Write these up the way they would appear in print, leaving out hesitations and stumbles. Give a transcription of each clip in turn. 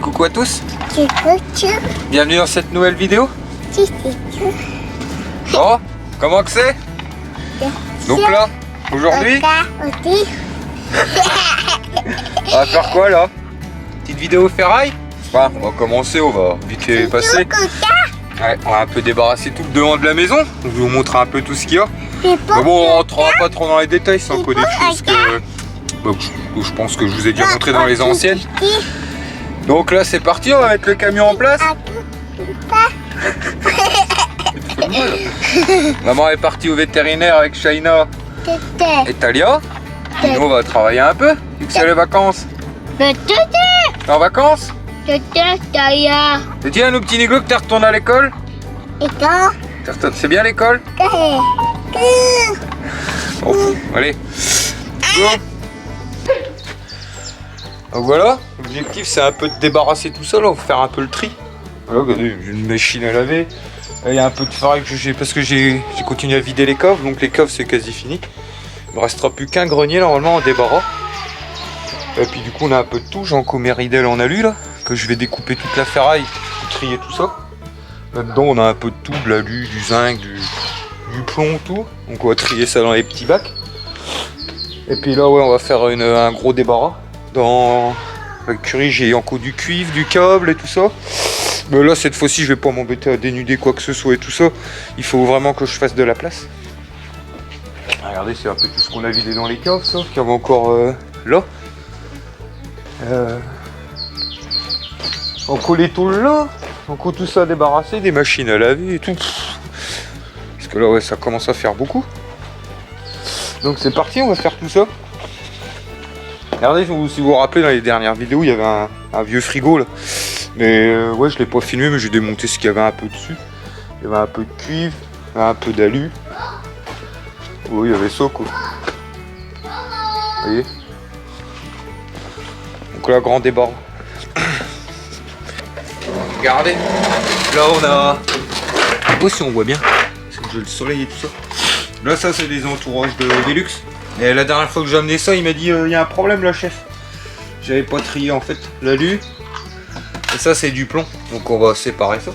coucou à tous. Bienvenue dans cette nouvelle vidéo. Bon, comment que c'est? Donc là, aujourd'hui, on va faire quoi là? Petite vidéo ferraille? Enfin, on va commencer, on va vite fait passer. Ouais, on va un peu débarrasser tout le devant de la maison. Je vais vous montrer un peu tout ce qu'il y a. Mais bon, on rentrera pas trop dans les détails, c'est encore des choses que je pense que je vous ai déjà montré dans les anciennes. Donc là c'est parti, on va mettre le camion en place. Maman est partie au vétérinaire avec Shaina et Talia. Et nous on va travailler un peu, vu que c'est les vacances. T'es en vacances? Et tiens, nos petits négos que t'es retourné à l'école? C'est bien l'école? Bon, allez. Go. Donc voilà, l'objectif c'est un peu de débarrasser tout ça là, on va faire un peu le tri. Voilà, regardez, j'ai une machine à laver. Il y a un peu de farine que j'ai parce que j'ai continué à vider les coffres, donc les coffres c'est quasi fini. Il me restera plus qu'un grenier normalement en débarras. Et puis du coup on a un peu de tout, j'ai encore mes ridelles en alu là, que je vais découper toute la ferraille pour trier tout ça. Là-dedans on a un peu de tout, de l'alu, du zinc, du plomb, tout. Donc on va trier ça dans les petits bacs. Et puis là ouais on va faire un gros débarras. Dans la curie j'ai encore du cuivre, du câble et tout ça. Mais là cette fois-ci je vais pas m'embêter à dénuder quoi que ce soit et tout ça. Il faut vraiment que je fasse de la place. Regardez, c'est un peu tout ce qu'on a vidé dans les caves, ça, qu'il y avait encore là. Encore les tôles là. Encore tout ça à débarrasser, des machines à laver et tout. Parce que là ouais ça commence à faire beaucoup. Donc c'est parti, on va faire tout ça. Regardez, si vous vous rappelez dans les dernières vidéos, il y avait un vieux frigo là. Mais ouais, je l'ai pas filmé, mais j'ai démonté ce qu'il y avait un peu dessus. Il y avait un peu de cuivre, un peu d'alu. Oui, il y avait ça quoi. Vous voyez? Donc là, grand débarras. Regardez, là on a... Je sais pas si on voit bien, parce que j'ai le soleil et tout ça. Là, ça c'est des entourages de Velux. Et la dernière fois que j'ai amené ça, il m'a dit il y a un problème là chef. J'avais pas trié en fait l'alu. Et ça c'est du plomb. Donc on va séparer ça.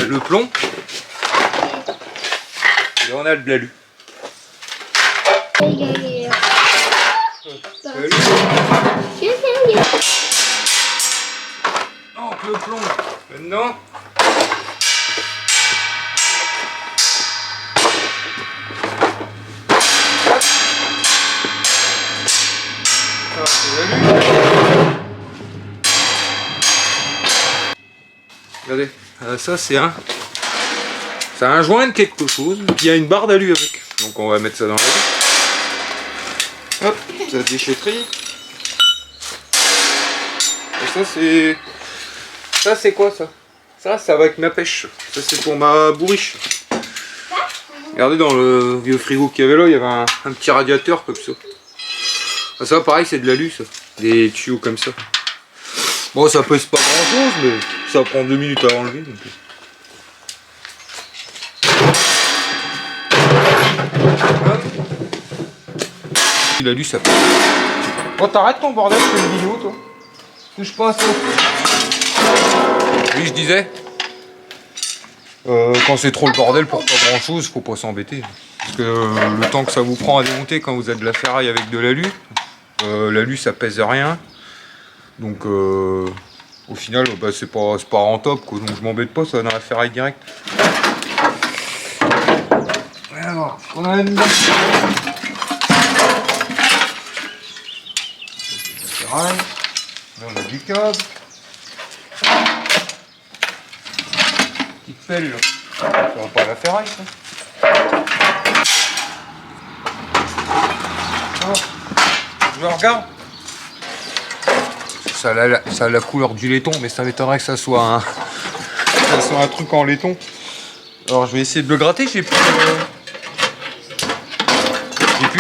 Le plomb et on a de l'alu. Donc le plomb maintenant. Ça c'est l'alu. Regardez, ça c'est un joint de quelque chose, puis il y a une barre d'alu avec. Donc on va mettre ça dans l'alu. Hop, ça déchetterie. Et ça c'est quoi ça? Ça va avec ma pêche. Ça c'est pour ma bourriche. Regardez dans le vieux frigo qu'il y avait là, il y avait un petit radiateur comme ça. Ça pareil c'est de l'alu ça. Des tuyaux comme ça. Bon ça pèse pas grand chose mais ça prend 2 minutes à enlever. Donc... L'alu ça pèse. Bon t'arrêtes ton bordel, je fais une vidéo toi. Touche pas à ça. Oui je disais. Quand c'est trop le bordel pour pas grand chose, faut pas s'embêter. Parce que le temps que ça vous prend à démonter quand vous avez de la ferraille avec de l'alu, l'alu ça pèse rien. Donc Au final, bah, c'est pas rentable, quoi, donc je m'embête pas, ça va dans la ferraille direct. Alors, on a une ferraille. Là, on a du câble. Petite pelle, là. Ça va pas la ferraille, ça. Oh, je regarde. Ça a la couleur du laiton, mais ça m'étonnerait que ça soit un truc en laiton. Alors, je vais essayer de le gratter, j'ai plus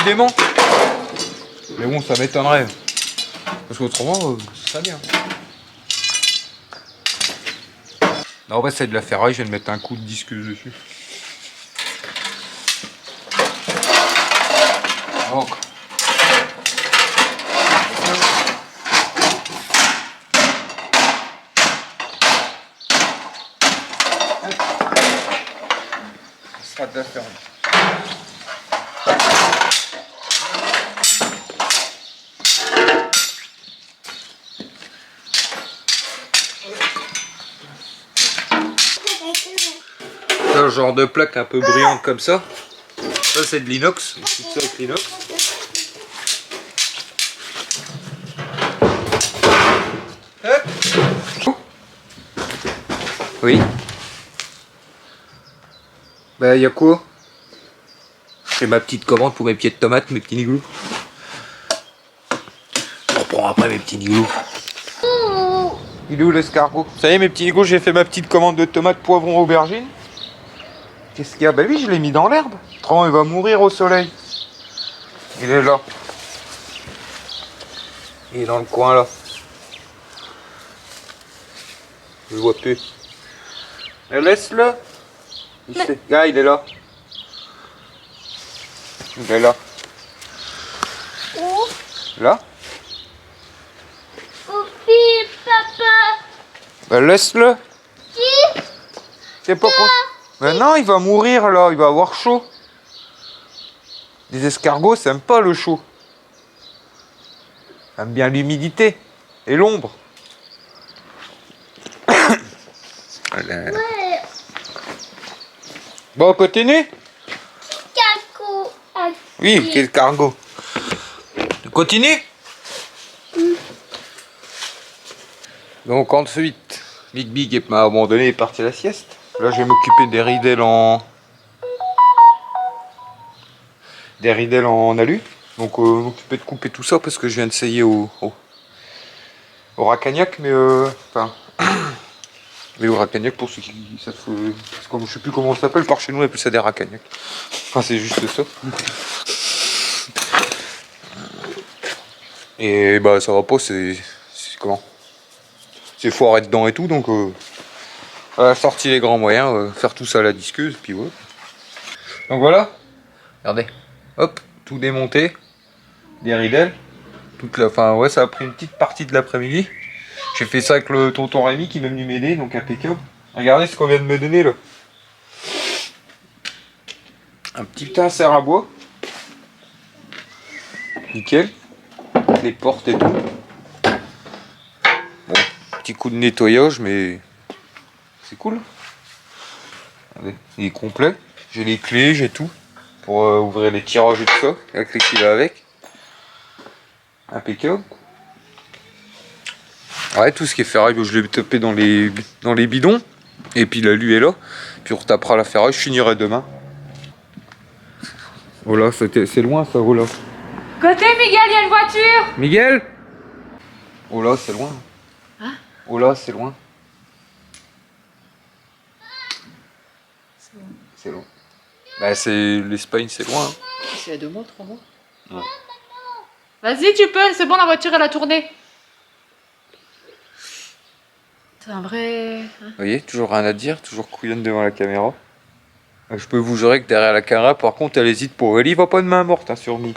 d'aimant. Mais bon, ça m'étonnerait. Parce qu'autrement, c'est ça bien. Non, en fait, c'est de la ferraille, je viens de mettre un coup de disqueuse dessus. Donc. Ce sera de la ferraille. Un genre de plaque un peu brillante comme ça. Ça c'est de l'inox. Tout ça avec l'inox. Oui. Bah y a quoi? C'est ma petite commande pour mes pieds de tomates, mes petits niglous. Je reprends après mes petits niglous. Il est où l'escargot? Ça y est mes petits niglous, j'ai fait ma petite commande de tomates, poivrons, aubergines. Qu'est-ce qu'il y a? Bah oui, je l'ai mis dans l'herbe. Autrement, il va mourir au soleil. Il est là. Il est dans le coin là. Je le vois plus. Laisse-le. Ah, il est là. Il est là. Où? Là? Papi, papa. Bah laisse-le. Qui? C'est pas quoi. Mais non, il va mourir là, il va avoir chaud. Les escargots, ça aime pas le chaud. Ça aime bien l'humidité et l'ombre. Ouais. Bon, on continue? Caco. Oui, quel cargo. Continue? Donc ensuite, Big m'a abandonné et est parti à la sieste. Là, je vais m'occuper des ridelles en alu. Donc m'occuper de couper tout ça parce que je viens d'essayer au Racagnac, mais enfin, mais au Racagnac pour ceux qui savent, parce que je sais plus comment ça s'appelle, par chez nous on appelle ça des Racagnac. Enfin, c'est juste ça. Et bah ça va pas, c'est comment? C'est foiré dedans et tout, donc on a sorti les grands moyens, faire tout ça à la disqueuse, puis ouais. Donc voilà, regardez, hop, tout démonté, des ridelles, enfin ouais, ça a pris une petite partie de l'après-midi. J'ai fait ça avec le tonton Rémi qui m'a venu m'aider, donc impeccable. Regardez ce qu'on vient de me donner là. Un petit insert à bois. Nickel. Les portes et tout. Bon, petit coup de nettoyage, mais c'est cool. Regardez, il est complet. J'ai les clés, j'ai tout. Pour ouvrir les tirages et tout ça. La clé qui va avec. Impeccable. Ouais, tout ce qui est ferraille, je l'ai tapé dans les bidons. Et puis l'alu est là. Puis on retapera la ferraille, je finirai demain. Oh là, c'est loin ça, oh là. Côté Miguel, il y a une voiture. Miguel? Oh là, c'est loin. Hein? Oh là, c'est loin. C'est loin. Bah, c'est l'Espagne, c'est loin. Hein. C'est à 2 mois, 3 mois. Ouais. Vas-y, tu peux, c'est bon, la voiture, elle a tourné. C'est un vrai... Vous voyez, toujours rien à dire, toujours couillonne devant la caméra. Je peux vous jurer que derrière la caméra, par contre, elle hésite pas. Elle y va pas de main morte, hein, sur Mi.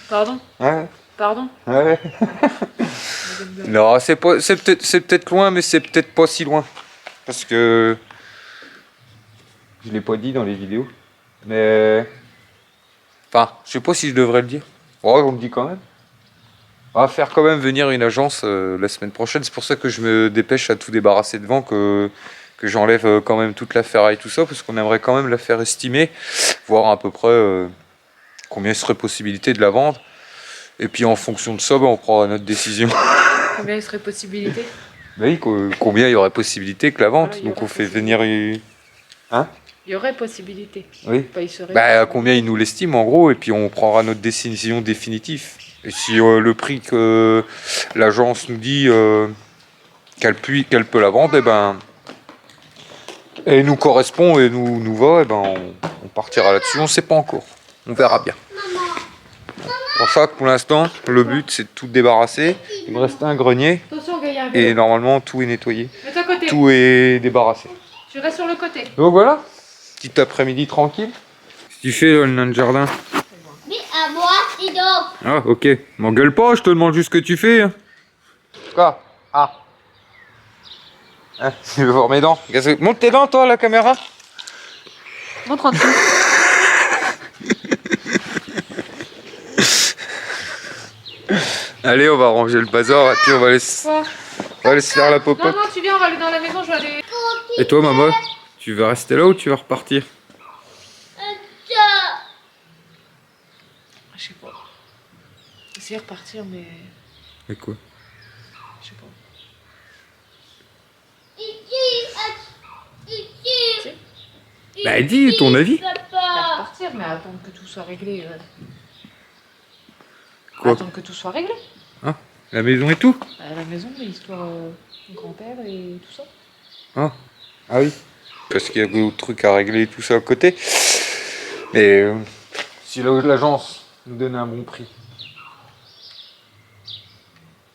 Pardon? Ouais. Pardon? Ouais. Non, c'est peut-être loin, mais c'est peut-être pas si loin. Parce que... Je l'ai pas dit dans les vidéos. Mais... Enfin, je sais pas si je devrais le dire. Ouais, on me dit quand même. On va faire quand même venir une agence la semaine prochaine. C'est pour ça que je me dépêche à tout débarrasser devant, que j'enlève quand même toute la ferraille, tout ça, parce qu'on aimerait quand même la faire estimer, voir à peu près combien il serait possibilité de la vendre. Et puis en fonction de ça, on prendra notre décision. Combien il serait possibilité? Bah oui, combien il y aurait possibilité que la vente. Voilà, il y Donc aurait on fait venir une... Hein? Il y aurait possibilité. Oui. Pas, il serait Bah à possible. combien il nous l'estime en gros, et puis on prendra notre décision définitive. Et si le prix que l'agence nous dit qu'elle peut la vendre, et ben... Et nous correspond et nous va, et ben on partira là-dessus. On sait pas encore. On verra bien. Pour ça, pour l'instant, le but c'est de tout débarrasser. Il me reste un grenier Attention, Gaïa. et normalement tout est nettoyé. Mets-toi à côté. Tout est débarrassé. Tu restes sur le côté. Donc voilà, petit après-midi tranquille. Qu'est-ce que tu fais le nain de jardin? Mais à moi, dis donc. Ah ok, m'engueule pas, je te demande juste ce que tu fais. Hein. Quoi? Ah. Hein, tu veux voir mes dents? Monte tes dents toi la caméra. Montre en dessous. Allez, on va ranger le bazar et puis on va laisser faire la Non, popote. non, tu viens, on va aller dans la maison, je vais aller... Et toi maman, tu vas rester là ou tu vas repartir? Je sais pas. Essayer de repartir, mais... Et quoi? Je sais pas. Bah dis ton avis. Pas Papa. repartir, mais attendre que tout soit réglé. Quoi? Attendre que tout soit réglé. Ah, la maison et tout? À la maison, l'histoire du grand-père et tout ça. Ah, ah oui. Parce qu'il y a d'autres trucs à régler et tout ça à côté. Mais si l'agence nous donne un bon prix.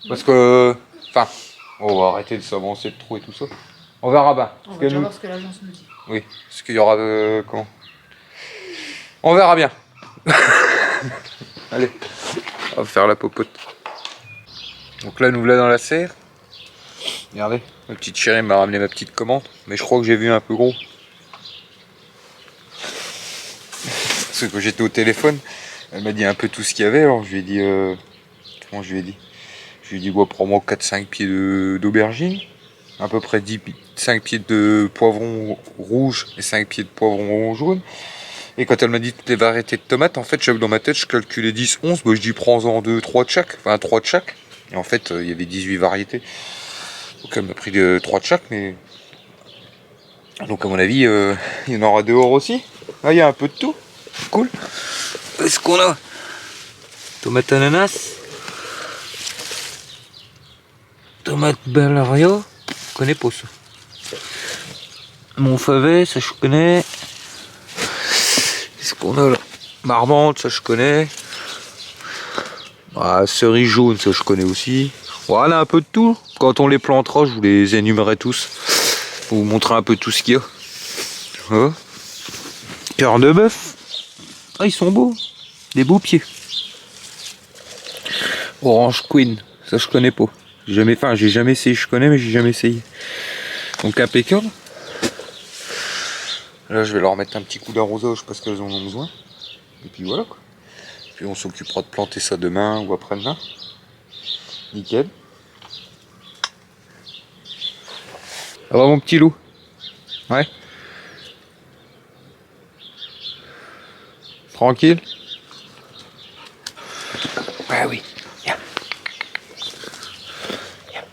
Parce que... Enfin, on va arrêter de s'avancer de trop et tout ça. On verra bien. On Parce va que déjà nous... voir ce que l'agence nous dit. Oui, parce qu'il y aura... comment? On verra bien. Allez, on va faire la popote. Donc là, nous voilà dans la serre. Regardez, ma petite chérie m'a ramené ma petite commande. Mais je crois que j'ai vu un peu gros. Parce que j'étais au téléphone, elle m'a dit un peu tout ce qu'il y avait. Alors je lui ai dit... comment je lui ai dit? Je lui ai dit, bon, prends-moi 4-5 pieds d'aubergine. À peu près 5 pieds de poivron rouge et 5 pieds de poivron jaune. Et quand elle m'a dit toutes les variétés de tomates, en fait, dans ma tête, je calculais 10, 11. Bah, je dis, prends-en 2, 3 de chaque. Enfin, 3 de chaque. Et en fait, il y avait 18 variétés. Donc, elle m'a pris 3 de chaque. Mais... Donc, à mon avis, il y en aura dehors aussi. Ah, il y a un peu de tout. Cool. Qu'est-ce qu'on a? Tomate ananas. Tomate Bellario. Je connais pas ça. Mon favet, ça je connais. Qu'est-ce qu'on a là? Marmande, ça je connais. Ah, cerise jaune, ça je connais aussi. Voilà un peu de tout. Quand on les plantera, je vous les énumérerai tous. Pour vous montrer un peu tout ce qu'il y a. Voilà. Cœur de bœuf. Ah, ils sont beaux. Des beaux pieds. Orange Queen, ça je connais pas. J'ai jamais essayé, je connais, mais j'ai jamais essayé. Donc impeccable. Là, je vais leur mettre un petit coup d'arrosage parce qu'elles en ont besoin. Et puis voilà quoi. Puis on s'occupera de planter ça demain ou après-demain. Nickel. Ça va mon petit loup? Ouais. Tranquille? Ouais oui. Viens. Viens.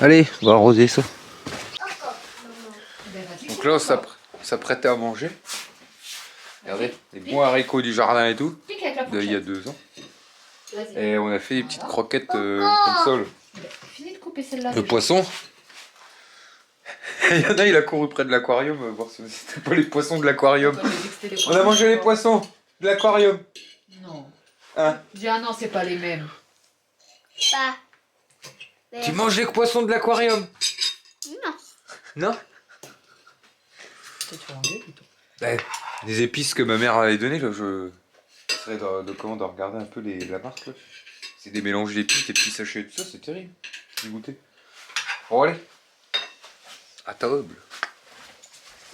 Allez, on va arroser ça. Donc là, on s'apprêtait à manger. Regardez, les bons haricots du jardin et tout, Pique avec la il y a fourchette. 2 ans. Vas-y. Et on a fait des petites croquettes comme ça, là. Finis de couper celle-là. Le poisson. Il y en a, il a couru près de l'aquarium, voir si c'était pas les poissons de l'aquarium. On a mangé les poissons de l'aquarium. Non. Hein? Dis ah non, c'est pas les mêmes. Pas. Tu manges les poissons de l'aquarium? Non. Non? Peut-être tu vas enlever plutôt. Ouais, des épices que ma mère avait données, là, je serais de regarder un peu la marque. Là. C'est des mélanges d'épices, des petits sachets et tout ça, c'est terrible. J'ai goûté. Bon, allez. À table.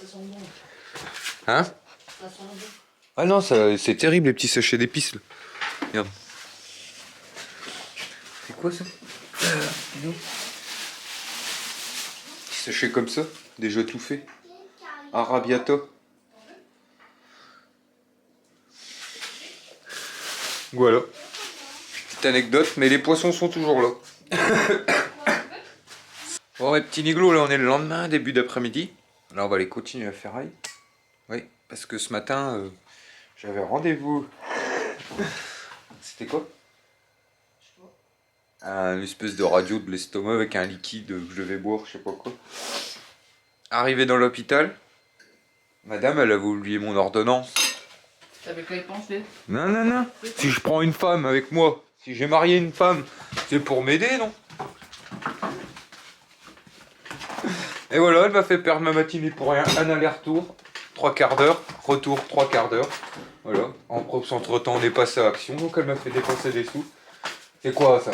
Ça sent bon. Hein? Ça sent bon. Ah non, ça, c'est terrible les petits sachets d'épices. Là. Regarde. C'est quoi ça? Petit sachet comme ça, déjà tout fait. Arabiata. Voilà. Petite anecdote, mais les poissons sont toujours là. Bon, mes petits niglos, là on est le lendemain, début d'après-midi. Là on va aller continuer la ferraille. Oui, parce que ce matin, j'avais rendez-vous. C'était quoi? Un espèce de radio de l'estomac avec un liquide que je devais boire, je sais pas quoi. Arrivé dans l'hôpital, madame, elle avait oublié mon ordonnance. T'avais qu'à y penser. Non, non, non. Si je prends une femme avec moi, si j'ai marié une femme, c'est pour m'aider, non? Et voilà, elle m'a fait perdre ma matinée pour rien. Un aller-retour, 3 quarts d'heure. Retour, 3 quarts d'heure. Voilà. Entre temps, on est passé à action, donc elle m'a fait dépenser des sous. C'est quoi ça?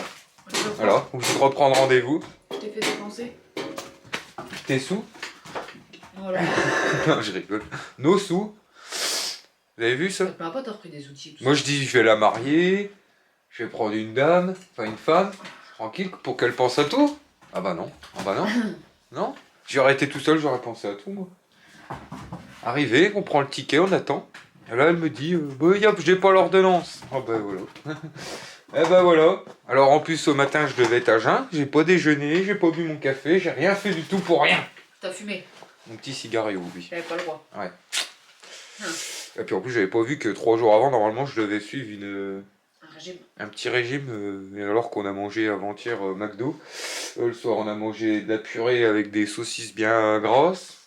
Voilà, obligé de reprendre rendez-vous. Je t'ai fait dépenser. Tes sous? Voilà. Non, je rigole. Nos sous. Vous avez vu ça? Peu importe, t'as repris des outils. Moi je dis, je vais la marier. Je vais prendre une dame, enfin une femme. Tranquille, pour qu'elle pense à tout. Ah bah non. Ah bah non. Non. J'aurais été tout seul, j'aurais pensé à tout, moi. Arrivé, on prend le ticket, on attend. Et là, elle me dit, bah, j'ai pas l'ordonnance. Ah bah voilà. Eh ben voilà. Alors en plus, au matin, je devais être à jeun. J'ai pas déjeuné, j'ai pas bu mon café, j'ai rien fait du tout pour rien. T'as fumé. Mon petit cigario, oui. J'avais pas le droit. Ouais. Et puis en plus, j'avais pas vu que 3 jours avant, normalement, je devais suivre Un régime. un petit régime. Et alors qu'on a mangé avant-hier McDo. Le soir, on a mangé de la purée avec des saucisses bien grosses.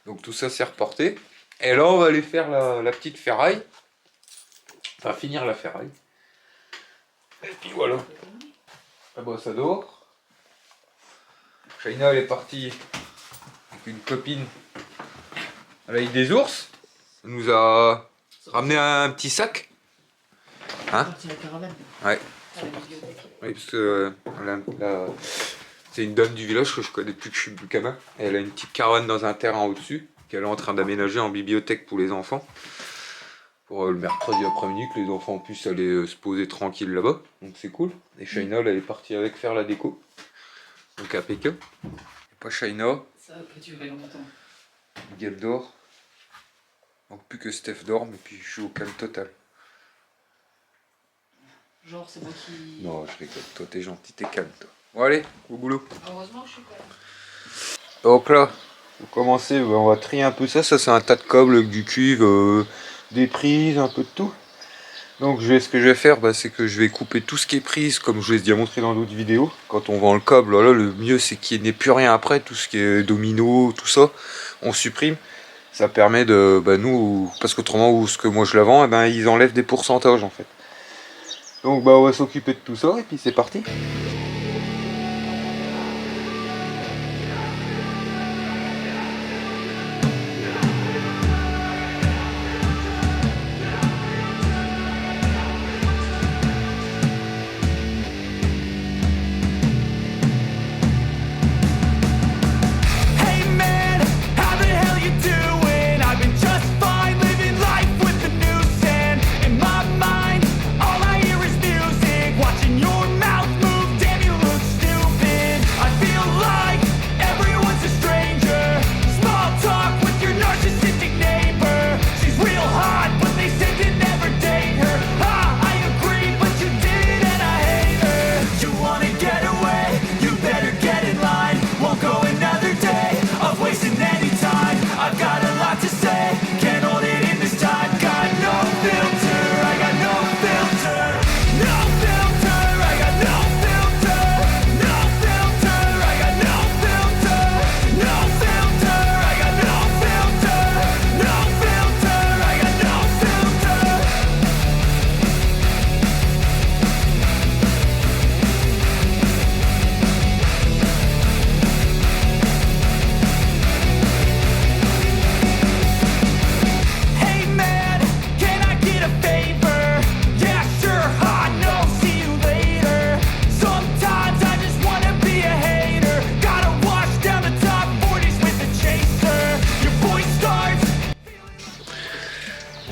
Donc tout ça, c'est reporté. Et là, on va aller faire la petite ferraille. Enfin, finir la ferraille. Et puis voilà. Ah bah, ça dort. Shaina, elle est partie avec une copine à la île des ours. Elle nous a ramené un petit sac. Hein? C'est la caravane. Ouais. À la bibliothèque. Oui, parce que c'est une dame du village que je connais depuis que je suis gamin. Et elle a une petite caravane dans un terrain au-dessus qu'elle est en train d'aménager en bibliothèque pour les enfants. Pour le mercredi après-midi, que les enfants puissent aller se poser tranquille là-bas. Donc c'est cool. Et Shaina, elle est partie avec faire la déco. Donc impeccable. Et pas Shaina, Ça va pas durer longtemps. Miguel dort. Donc plus que Steph dorme et puis je suis au calme total. Genre, c'est moi qui. Non, je rigole. Toi, t'es gentil, t'es calme, toi. Bon, allez, au boulot. Heureusement, je suis pas là. Donc là, pour commencer, on va trier un peu ça. Ça, c'est un tas de câbles avec du cuivre, des prises, un peu de tout. Donc ce que je vais faire, c'est que je vais couper tout ce qui est prise, comme je vous l'ai déjà montré dans d'autres vidéos. Quand on vend le câble, là, le mieux c'est qu'il n'y ait plus rien après, tout ce qui est domino, tout ça, on supprime. Ça permet de, nous, parce qu'autrement, ce que moi je la vends, ils enlèvent des pourcentages en fait. Donc on va s'occuper de tout ça et puis c'est parti. Watching your mouth move,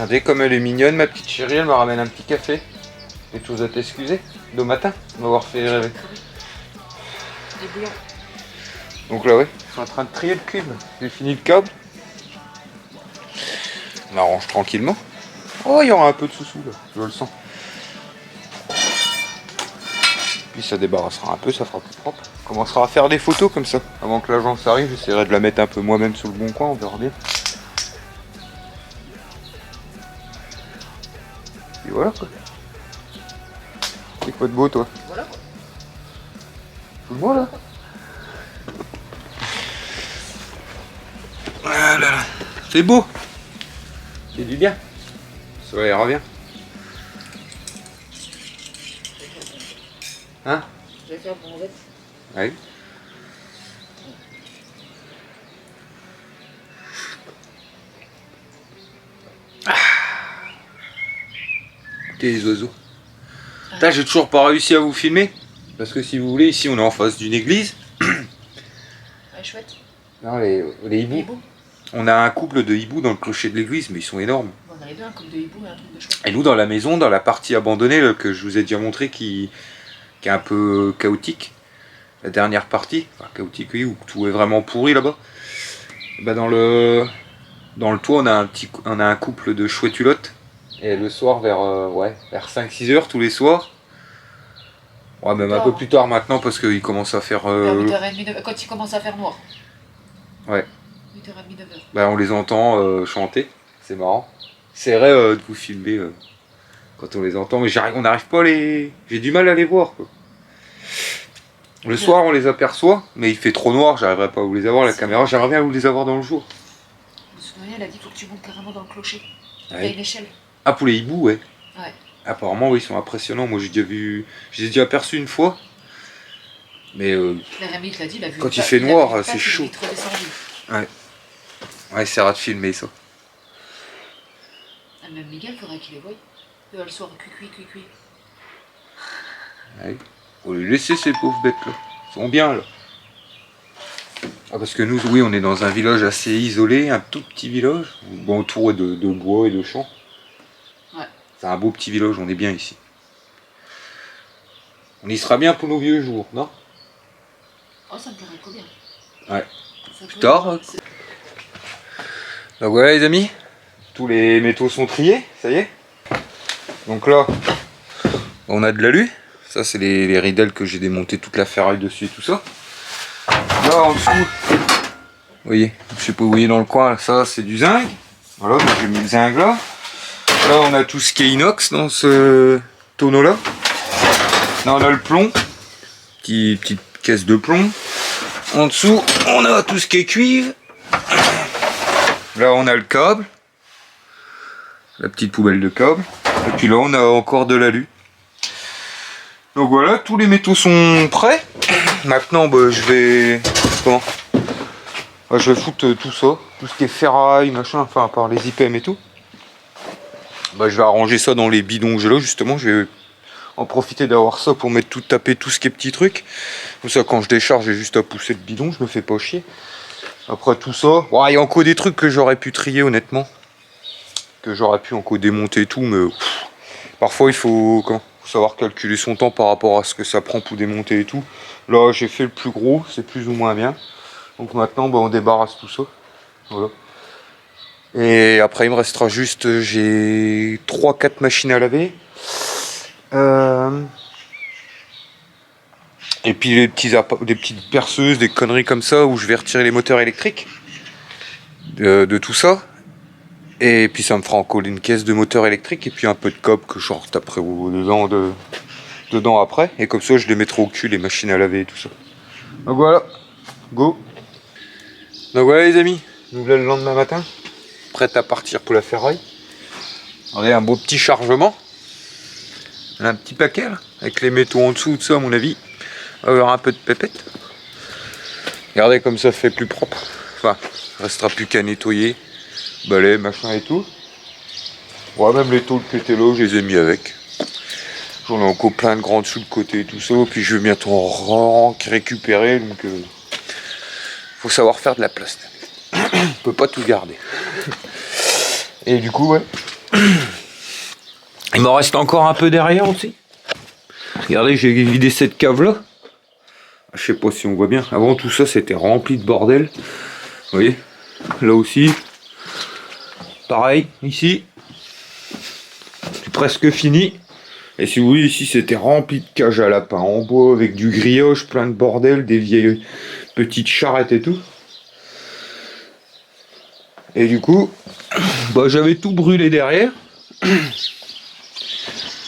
Regardez comme elle est mignonne, ma petite chérie, elle me ramène un petit café. Et chose à t'excuser, de matin, de m'avoir fait rêver. Des bouillons. Donc là, ouais, je suis en train de trier le cube. J'ai fini le câble. On arrange tranquillement. Oh, il y aura un peu de sous-sous là, je le sens. Puis ça débarrassera un peu, ça fera plus propre. On commencera à faire des photos comme ça. Avant que l'agence arrive, j'essaierai de la mettre un peu moi-même sur le bon coin, on verra bien. Et voilà quoi. C'est quoi de beau toi? Voilà quoi. Tout là. Voilà. C'est beau. C'est du bien. Le soleil revient. Hein? Je vais faire bronzette. Oui. Écoutez les oiseaux. Putain, j'ai toujours pas réussi à vous filmer. Parce que si vous voulez, ici on est en face d'une église. Ouais, chouette. Non, les hiboux. Hibou. On a un couple de hiboux dans le clocher de l'église, mais ils sont énormes. Bon, on a les deux, un couple de hibou et un truc de chouette. Et nous, dans la maison, dans la partie abandonnée là, que je vous ai déjà montré, qui est un peu chaotique, la dernière partie, enfin chaotique oui, où tout est vraiment pourri là-bas, bah, dans le toit, on a un couple de chouettulottes. Et le soir, vers 5-6 heures, tous les soirs, ouais, même un peu plus tard maintenant, parce qu'il commence à faire... Vers 8h30, 9h, quand il commence à faire noir. Ouais. 8h30, 9h. Bah, on les entend chanter, c'est marrant. J'essaierai de vous filmer quand on les entend, mais on n'arrive pas à les... J'ai du mal à les voir, quoi. Le soir, on les aperçoit, mais il fait trop noir, j'arriverai pas à vous les avoir, la caméra, j'aimerais bien vous les avoir dans le jour. Le souvenir, elle a dit qu'il faut que tu montes carrément dans le clocher. Ouais. Il y a une échelle. Ah, pour les hiboux, ouais. Ouais. Apparemment, oui, ils sont impressionnants. Moi, j'ai déjà aperçu une fois. Mais La Rémi te l'a dit, il a vu. quand il fait noir, c'est il est chaud. vite redescendu. Ouais. On essaiera de filmer ça. Ah, même Miguel, il faudrait qu'il les voie. Le soir, cuit. Ouais. Faut les laisser, ces pauvres bêtes là. Ils sont bien là. Ah, parce que nous, oui, on est dans un village assez isolé, un tout petit village. Bon, entouré de bois et de champs. Ouais. C'est un beau petit village, on est bien ici. On y sera bien pour nos vieux jours, non? Oh, ça me plairait trop bien. Ouais. Ça Plus tard. Donc voilà les amis, tous les métaux sont triés, ça y est. Donc là, on a de l'alu. Ça c'est les ridelles que j'ai démonté toute la ferraille dessus et tout ça. Là en dessous, vous voyez, je sais pas où vous voyez dans le coin, là, ça c'est du zinc. Voilà, donc j'ai mis le zinc là. Là on a tout ce qui est inox dans ce tonneau là. Là on a le plomb, petite caisse de plomb. En dessous on a tout ce qui est cuivre. Là on a le câble, la petite poubelle de câble, et puis là on a encore de l'alu. Donc voilà, tous les métaux sont prêts. Maintenant bah, je vais foutre tout ça, tout ce qui est ferraille, machin, enfin à part les IPM et tout. Bah, je vais arranger ça dans les bidons que j'ai là justement, je vais en profiter d'avoir ça pour mettre taper tout ce qui est petits trucs. Comme ça quand je décharge j'ai juste à pousser le bidon, je me fais pas chier. Après tout ça, il y a encore des trucs que j'aurais pu trier honnêtement. Que j'aurais pu encore démonter et tout, mais parfois il faut savoir calculer son temps par rapport à ce que ça prend pour démonter et tout. Là j'ai fait le plus gros, c'est plus ou moins bien. Donc maintenant bah, on débarrasse tout ça. Voilà. Et après il me restera juste, j'ai 3-4 machines à laver. Et puis des petites perceuses, des conneries comme ça où je vais retirer les moteurs électriques de tout ça. Et puis ça me fera encore une caisse de moteur électrique et puis un peu de cob que je retaperai dedans après. Et comme ça je les mettrai au cul les machines à laver et tout ça. Donc voilà, go. Donc voilà les amis, nous voilà le lendemain matin, prête à partir pour la ferraille. On a un beau petit chargement. Un petit paquet là, avec les métaux en dessous, tout ça à mon avis. On va avoir un peu de pépette. Regardez comme ça fait plus propre. Enfin, il restera plus qu'à nettoyer. Balai, machin et tout. Ouais, même les tôles qui étaient là, je les ai mis avec. J'en ai encore plein de grands dessous de côté et tout ça. Puis je vais bientôt en récupérer. Donc, faut savoir faire de la place. On peut pas tout garder. Et du coup, ouais. Il m'en reste encore un peu derrière aussi. Regardez, j'ai vidé cette cave là. Je sais pas si on voit bien. Avant tout ça c'était rempli de bordel. Vous voyez, là aussi. Pareil, ici. C'est presque fini. Et si vous voyez ici c'était rempli de cages à lapins en bois avec du grillage, plein de bordel, des vieilles petites charrettes et tout. Et du coup, bah, j'avais tout brûlé derrière.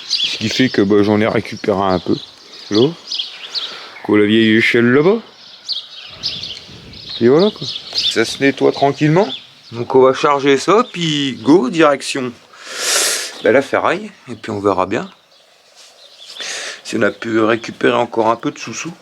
Ce qui fait que bah, j'en ai récupéré un peu. Là. La vieille échelle là-bas. Et voilà quoi. Ça se nettoie tranquillement. Donc on va charger ça, puis go, direction la ferraille. Et puis on verra bien si on a pu récupérer encore un peu de sous-sous.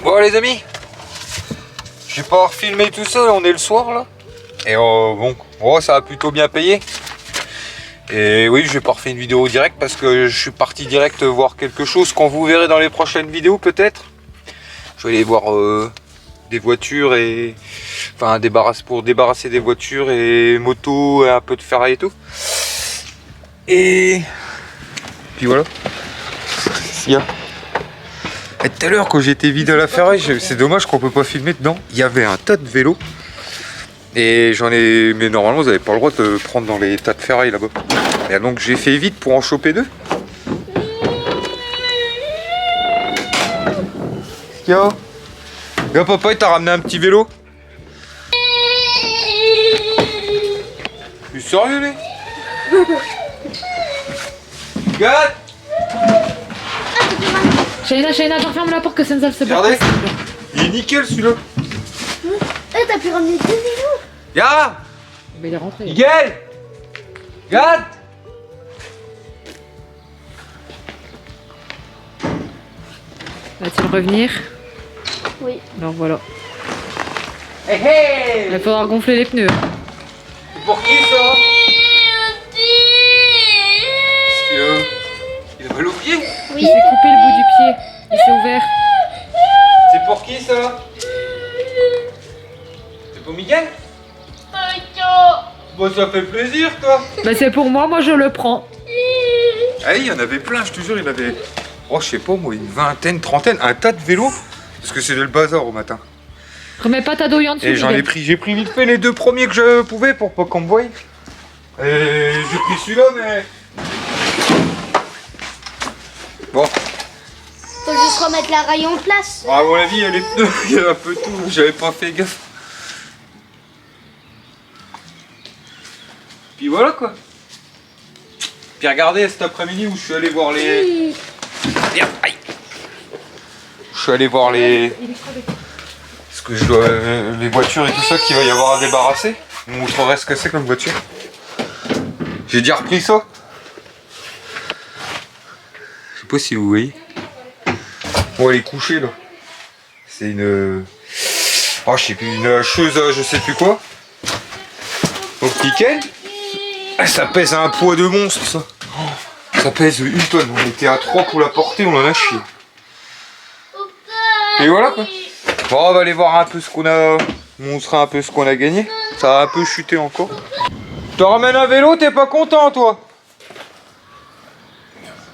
Bon les amis, je vais pas refilmer tout ça, on est le soir là. Et bon, ça a plutôt bien payé. Et oui, je vais pas refaire une vidéo direct parce que je suis parti direct voir quelque chose qu'on vous verrez dans les prochaines vidéos peut-être. Je vais aller voir des voitures et... Enfin, pour débarrasser des voitures et motos, et un peu de ferraille et tout. Et... Puis voilà. Et tout à l'heure quand j'étais vide à la ferraille, c'est dommage qu'on peut pas filmer dedans. Il y avait un tas de vélos. Et j'en ai... Mais normalement vous n'avez pas le droit de prendre dans les tas de ferraille là-bas. Et donc j'ai fait vite pour en choper deux. Qu'est-ce qu'il y a ? Là papa il t'a ramené un petit vélo. Tu es sérieux lui ? Regarde. Shaina, referme la porte que Senza se bat. Regardez, il est nickel celui-là. T'as pu ramener 2 vélos. Ya. Mais il est rentré. Miguel. Regarde. Va-t-il revenir? Oui. Alors voilà. Hey, hey. Il faudra gonfler les pneus. C'est pour qui ça? Il a mal au pied? Il s'est coupé le bout du pied. Il s'est ouvert. C'est pour qui ça? C'est pour Miguel? Bon, ça fait plaisir toi. Bah c'est pour moi je le prends. Ah, il y en avait plein, je te jure, il avait... Oh, je sais pas moi, une vingtaine, trentaine, un tas de vélos. Parce que c'est le bazar au matin. Remets pas ta douille en dessous. Et j'en ai pris, j'ai pris vite fait les deux premiers que je pouvais pour pas qu'on me voie. Et j'ai pris celui-là, mais... Bon. Faut juste remettre la raille en place. À mon avis, il y a les pneus, il y a un peu tout, j'avais pas fait gaffe. Puis voilà quoi. Puis regardez cet après-midi où je suis allé voir les... Aïe. Je suis allé voir les... Parce que je dois... les voitures et tout ça qu'il va y avoir à débarrasser. Je vous montrerai ce que c'est comme voiture. J'ai déjà repris ça. Je sais pas si vous voyez. Bon, elle est couchée là. C'est une... Oh, je sais plus, une hacheuse, je sais plus quoi. Donc nickel. Ça pèse un poids de monstre ça. Ça pèse 1 tonne. On était à 3 pour la porter, on en a chié. Et voilà quoi. Bon, on va aller voir un peu ce qu'on a... montrer un peu ce qu'on a gagné. Ça a un peu chuté encore. Je te ramène un vélo, t'es pas content toi?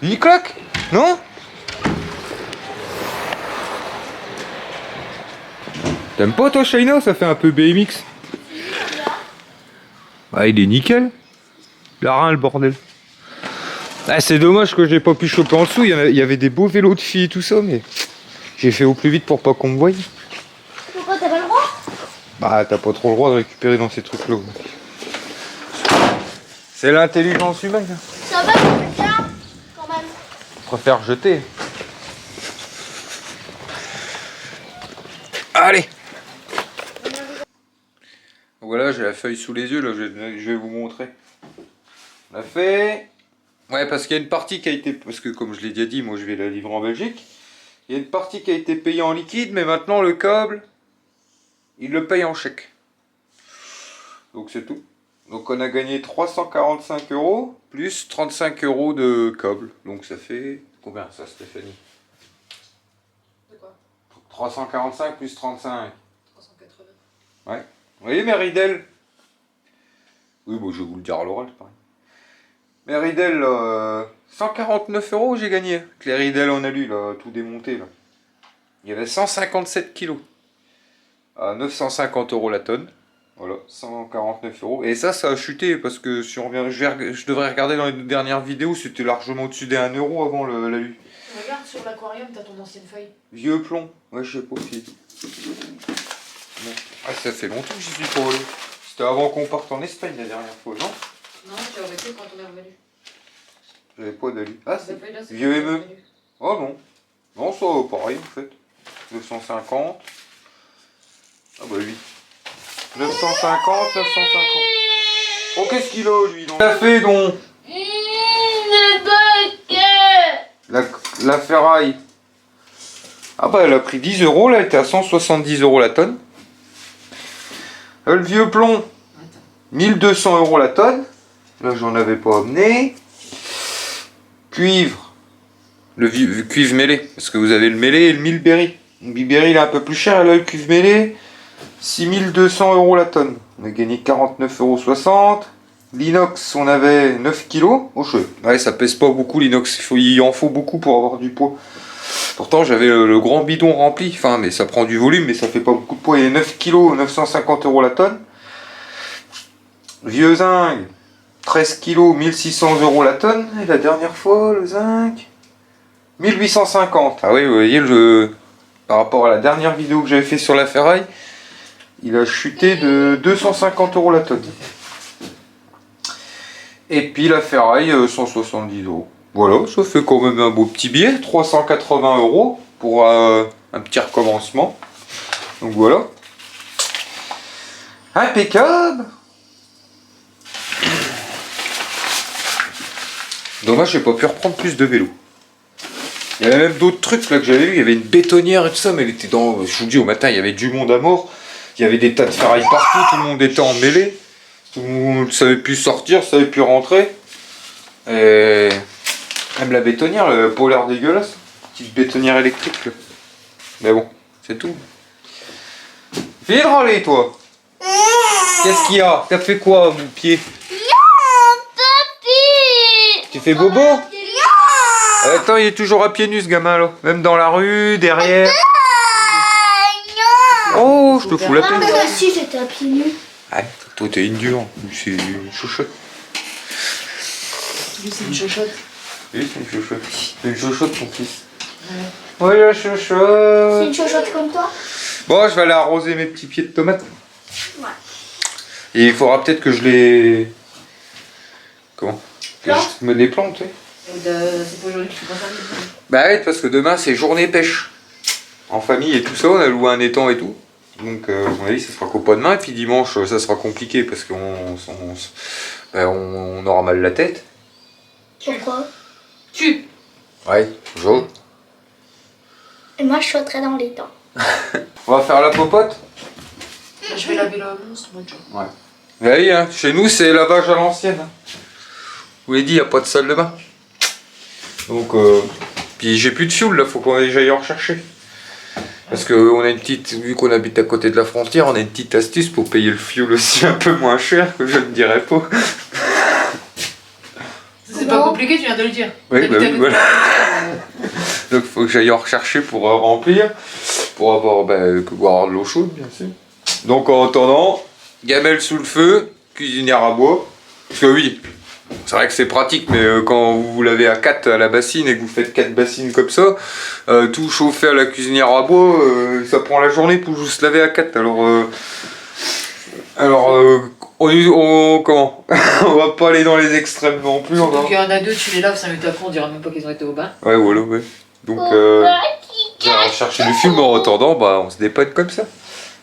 Il claque? Non? T'aimes pas toi Shaina? Ça fait un peu BMX. Ah, il est nickel. La rein le bordel. Ah, c'est dommage que j'ai pas pu choper en dessous. Il y avait des beaux vélos de filles et tout ça, mais j'ai fait au plus vite pour pas qu'on me voie. Pourquoi t'as pas le droit? Bah, t'as pas trop le droit de récupérer dans ces trucs-là. C'est l'intelligence humaine. Ça va, c'est bien, quand même. Je préfère jeter. Allez. Voilà, j'ai la feuille sous les yeux, là, je vais vous montrer. On a fait... Ouais, parce qu'il y a une partie qui a été... Parce que comme je l'ai déjà dit, moi je vais la livrer en Belgique. Il y a une partie qui a été payée en liquide, mais maintenant le câble, il le paye en chèque. Donc c'est tout. Donc on a gagné 345 € plus 35 € de câble. Donc ça fait... Combien ça, Stéphanie? De quoi? 345 plus 35. 380. Ouais. Vous voyez Meridel? Oui, bon, je vais vous le dire à l'oral, pareil. Meridel, 149 € j'ai gagné. Avec les Ridel en alu, là, tout démonté, là. Il y avait 157 kilos. À 950 € la tonne. Voilà, 149 €. Et ça a chuté, parce que si on revient, je devrais regarder dans les dernières vidéos, c'était largement au-dessus des 1 € avant l'alu. Regarde sur l'aquarium, t'as ton ancienne feuille. Vieux plomb. Ouais, je sais pas si... Bon. Ah, ça fait longtemps que j'y suis pas allé. C'était avant qu'on parte en Espagne la dernière fois, non? Non, tu as arrêté quand on est revenu. J'avais pas d'alu. Ah, Cette c'est feuille-là, c'est vieux quand on est ME. revenu. Oh non. Non, ça pareil en fait. 950. Ah bah oui. 950, 950. Oh, qu'est-ce qu'il a lui donc? Il a fait donc la ferraille. Ah bah elle a pris 10 € là, elle était à 170 € la tonne. Le vieux plomb, 1200 € la tonne. Là j'en avais pas amené. Cuivre. Le cuivre mêlé. Parce que vous avez le mêlé et le Milberry. Le Milberry il est un peu plus cher, et là le cuivre mêlé, 6200 € la tonne. On a gagné 49,60 €. L'inox, on avait 9 kg. Oh, ouais, ça pèse pas beaucoup l'inox. Il en faut beaucoup pour avoir du poids. Pourtant, j'avais le grand bidon rempli. Enfin, mais ça prend du volume, mais ça fait pas beaucoup de poids. Il y a 9 kg, 950 € la tonne. Vieux zinc, 13 kg, 1600 € la tonne. Et la dernière fois, le zinc, 1850. Ah oui, vous voyez, par rapport à la dernière vidéo que j'avais fait sur la ferraille, il a chuté de 250 € la tonne. Et puis la ferraille, 170 €. Voilà, ça fait quand même un beau petit billet, 380 € pour un petit recommencement. Donc voilà. Impeccable. Dommage, j'ai pas pu reprendre plus de vélos. Il y avait même d'autres trucs là que j'avais vu, il y avait une bétonnière et tout ça, mais elle était dans... Je vous dis, au matin, il y avait du monde à mort. Il y avait des tas de ferraille partout, tout le monde était emmêlé. Tout le monde ne savait plus sortir, savait plus rentrer. Et... Même la bétonnière, le polaire dégueulasse. Petite bétonnière électrique. Là. Mais bon, c'est tout. Viens râler, toi. Qu'est-ce qu'il y a? T'as fait quoi, mon pied? Tu fais bobo? Attends, il est toujours à pieds nus, ce gamin, là. Même dans la rue, derrière. Oh, je te fous la paix. Moi aussi, j'étais à pieds nus. Ah, toi, t'es une dure. C'est une chouchotte. Lui, c'est une chochotte. Oui, c'est une chouchotte. C'est une chouchotte, ton fils. Ouais, la chouchotte. C'est une chochotte comme toi? Bon, je vais aller arroser mes petits pieds de tomates. Ouais. Et il faudra peut-être que je les... Comment? Que Plante? je me les plante, oui. C'est pas aujourd'hui que tu penses à lui. Bah ouais, parce que demain, c'est journée pêche. En famille et tout ça, on a loué un étang et tout. Donc, à mon avis, ça sera qu'au pas demain. Et puis dimanche, ça sera compliqué parce qu'on aura mal la tête. Pourquoi? Tu. Ouais, toujours. Et moi, je sauterai dans les temps. On va faire la popote. Je vais laver la monstre, moi, tu vois. Ouais. Oui, hein, chez nous, c'est lavage à l'ancienne. Hein. Je vous l'ai dit, il n'y a pas de salle de bain. Donc, puis j'ai plus de fioul, là, faut qu'on aille en rechercher. Parce que on a une petite, vu qu'on habite à côté de la frontière, on a une petite astuce pour payer le fioul aussi un peu moins cher, que je ne dirais pas. C'est pas compliqué, tu viens de le dire. Oui, bah oui, voilà. Donc, faut que j'aille en rechercher pour remplir, pour avoir de l'eau chaude, bien sûr. Donc, en attendant, gamelle sous le feu, cuisinière à bois. Parce que oui, C'est vrai que c'est pratique, mais quand vous lavez à 4 à la bassine et que vous faites 4 bassines comme ça, tout chauffer à la cuisinière à bois, ça prend la journée pour juste laver à 4. Comment on va pas aller dans les extrêmes non plus. Donc il y en a deux, tu les laves 5 minutes après, on dirait même pas qu'ils ont été au bain. Ouais, voilà, ouais. Donc, on va chercher le film en attendant, bah, on se dépanne comme ça.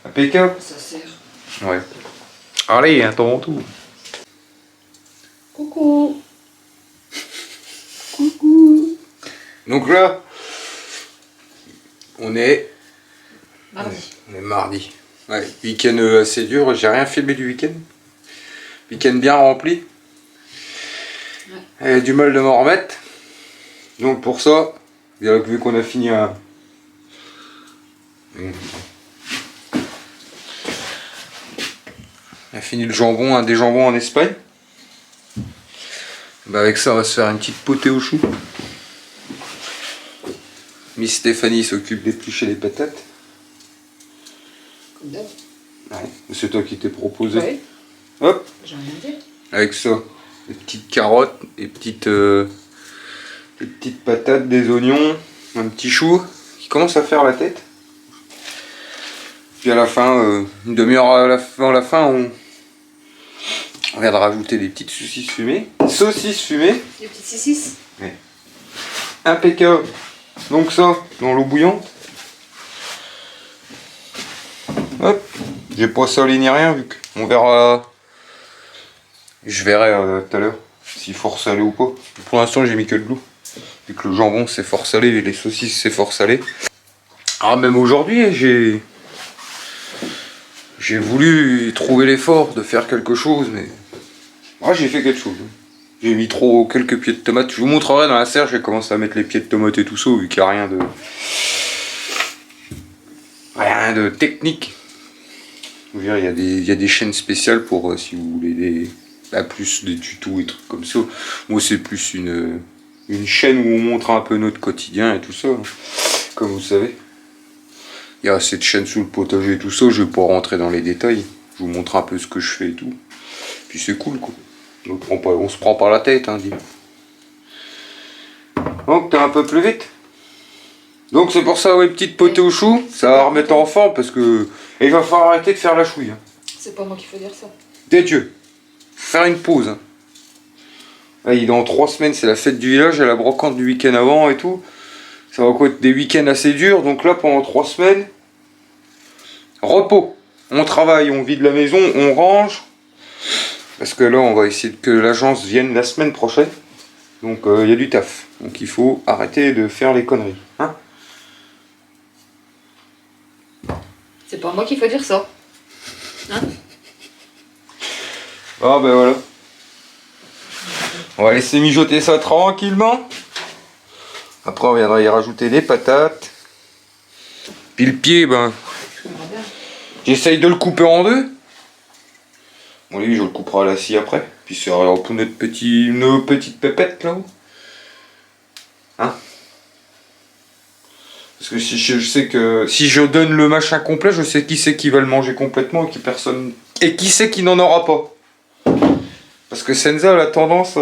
Impeccable. Ça sert. Ouais. Allez, un ton tout. Coucou. Donc là, on est Mardi. mardi. Ouais, week-end assez dur, j'ai rien filmé du week-end. Week-end bien rempli. Ouais. J'ai du mal de m'en remettre. Donc pour ça, vu qu'on a fini on a fini le jambon, un des jambons en Espagne. Bah avec ça, on va se faire une petite potée au chou. Miss Stéphanie s'occupe d'éplucher les patates. Comme d'hab. Ouais, c'est toi qui t'es proposé. Ouais. Hop, J'ai rien à dire. avec ça, des petites carottes, des petites patates, des oignons, un petit chou qui commence à faire la tête. Puis à la fin, une demi-heure avant la fin, on vient de rajouter des petites saucisses fumées. Des petites 6-6. Impeccable. Donc ça, dans l'eau bouillante. Hop, j'ai pas salé ni rien vu qu'on verra. Je verrai tout à l'heure s'il faut ressaler ou pas. Pour l'instant, j'ai mis que de l'eau. Vu que le jambon c'est fort salé et les saucisses c'est fort salé. Ah, même aujourd'hui, j'ai voulu trouver l'effort de faire quelque chose, mais j'ai fait quelque chose. J'ai mis quelques pieds de tomates. Je vous montrerai dans la serre, j'ai commencé à mettre les pieds de tomates et tout ça, vu qu'il n'y a rien de technique. Vous verrez, il y a des chaînes spéciales pour si vous voulez plus des tutos et trucs comme ça. Moi c'est plus une chaîne où on montre un peu notre quotidien et tout ça, hein, comme vous savez. Il y a cette chaîne sous le potager et tout ça, je vais pas rentrer dans les détails. Je vous montre un peu ce que je fais et tout. Puis c'est cool quoi. Donc on se prend par la tête, hein, dis. Donc t'es un peu plus vite. Donc c'est pour ça, ouais, petite potée au chou, ça va remettre en forme parce que. Et il va falloir arrêter de faire la chouille. Hein. C'est pas moi qui faut dire ça. Des dieux. Faire une pause. Hein. Là, dans 3 semaines, c'est la fête du village, et la brocante du week-end avant et tout. Ça va être des week-ends assez durs, donc là pendant 3 semaines, repos. On travaille, on vide la maison, on range. Parce que là, on va essayer que l'agence vienne la semaine prochaine. Donc il y a du taf. Donc il faut arrêter de faire les conneries. Hein? C'est pas moi qui faut dire ça. Hein? Ah ben voilà. On va laisser mijoter ça tranquillement. Après on viendra y rajouter des patates. Puis le pied, j'essaye de le couper en deux. Bon lui je le couperai à la scie après. Puis c'est pour nos petites pépettes là-haut. Hein? Parce que si je sais que si je donne le machin complet, je sais qui c'est qui va le manger complètement et qui c'est qui n'en aura pas. Parce que Senza a la tendance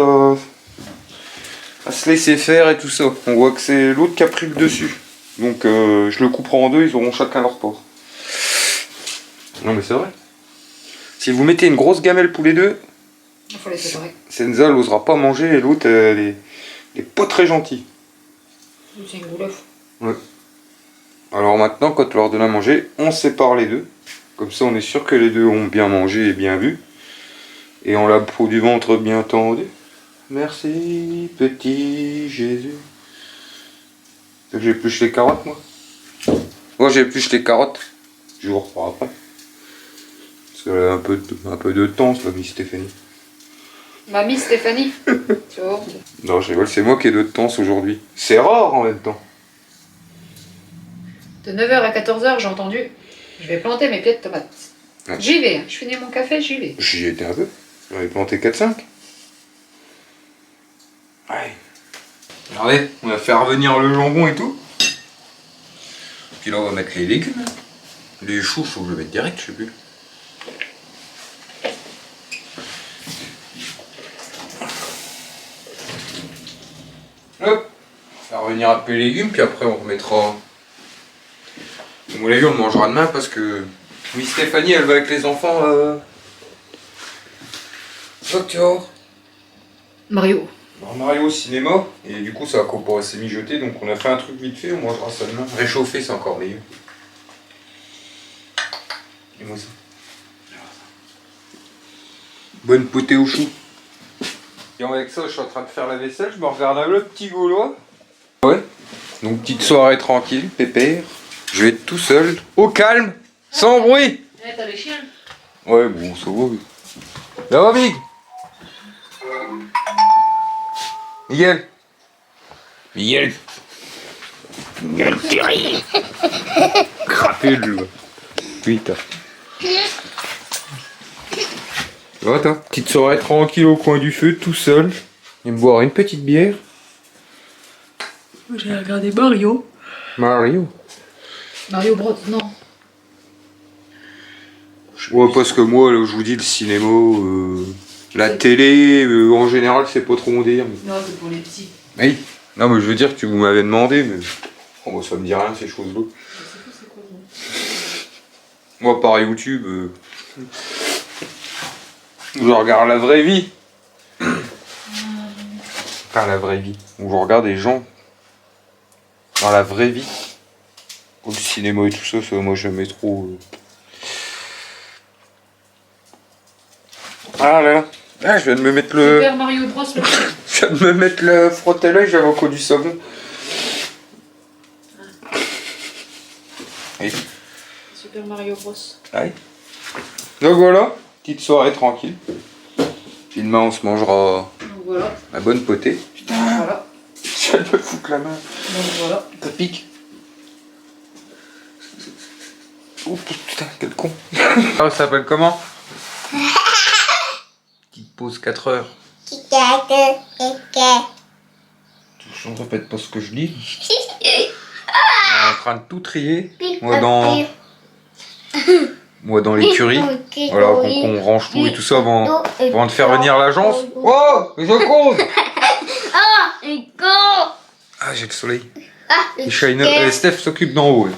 à se laisser faire et tout ça. On voit que c'est l'autre qui a pris le dessus. Donc je le couperai en deux, ils auront chacun leur part. Non mais c'est vrai. Si vous mettez une grosse gamelle pour les deux, Il faut les séparer. Senza n'osera pas manger et l'autre elle est pas très gentille. C'est une gouleuf. Ouais. Alors maintenant, quand on leur donne à manger, on sépare les deux. Comme ça, on est sûr que les deux ont bien mangé et bien bu. Et on la peau du ventre bien tendu. Merci, petit Jésus. J'épluche les carottes, moi. Moi, j'épluche les carottes. Je vous reprends après. Parce qu'elle a un peu de temps, ça, Miss Stéphanie. Mamie Stéphanie. Tu vois. Non, je rigole, c'est moi qui ai de temps aujourd'hui. C'est rare en même temps. De 9h à 14h, j'ai entendu. Je vais planter mes pieds de tomates. Ouais. J'y vais. Je finis mon café, j'y vais. J'y étais un peu. J'en ai planté 4-5. Ouais. Regardez, on va faire revenir le jambon et tout. Puis là, on va mettre les légumes. Les choux, faut que je le mette direct, je sais plus. finir un peu les légumes, puis après on remettra... À mon avis, on le mangera demain parce que... Oui, Stéphanie, elle va avec les enfants... Docteur Mario. Mario au cinéma, et du coup ça va pouvoir s'est mijoter, donc on a fait un truc vite fait, on mangera ça demain. Réchauffer, c'est encore meilleur. Et moi ça. Bonne potée au chou. Et avec ça, je suis en train de faire la vaisselle, je me regarde un autre petit Gaulois. Ouais, donc petite soirée tranquille, pépère. Je vais être tout seul, au calme, sans bruit. Eh, t'as les chiens? Ouais, bon, ça va, oui. Ça va, Big? Miguel. Miguel. Miguel, Thierry. Crapule. Putain. Ça va, toi? Petite soirée tranquille au coin du feu, tout seul. Et me boire une petite bière. J'ai regardé Mario. Mario. Mario Bros, non. Ouais, parce que moi, là, je vous dis, le cinéma, la télé, en général, c'est pas trop mon délire. Non, c'est pour les petits. Oui. Non, mais je veux dire que vous m'avez demandé, mais... Oh, moi, ça me dit rien, ces choses-là. C'est quoi, Moi, par YouTube, je regarde la vraie vie. Enfin, la vraie vie. Où je regarde des gens dans la vraie vie. Au cinéma et tout ça, moi, j'aimais trop... Ah là là. Ah, je viens de me mettre le... Super Mario Bros, le... Je viens de me mettre le frotté à l'œil, j'avais encore du savon. Oui. Super Mario Bros. Ouais. Donc voilà, petite soirée tranquille. Puis demain on se mangera Donc voilà. la bonne potée. Voilà. Je viens de me foutre la main. Donc voilà. Ça pique. Oh putain, quel con. Ça s'appelle comment? Petite pause 4 heures. Je ne répète pas ce que je dis. On est en train de tout trier. Moi dans l'écurie. Voilà, qu'on range tout et tout ça avant de faire venir l'agence. Oh, mais je compte. Ah, j'ai le soleil. Et Shiner, Steph s'occupe d'en haut.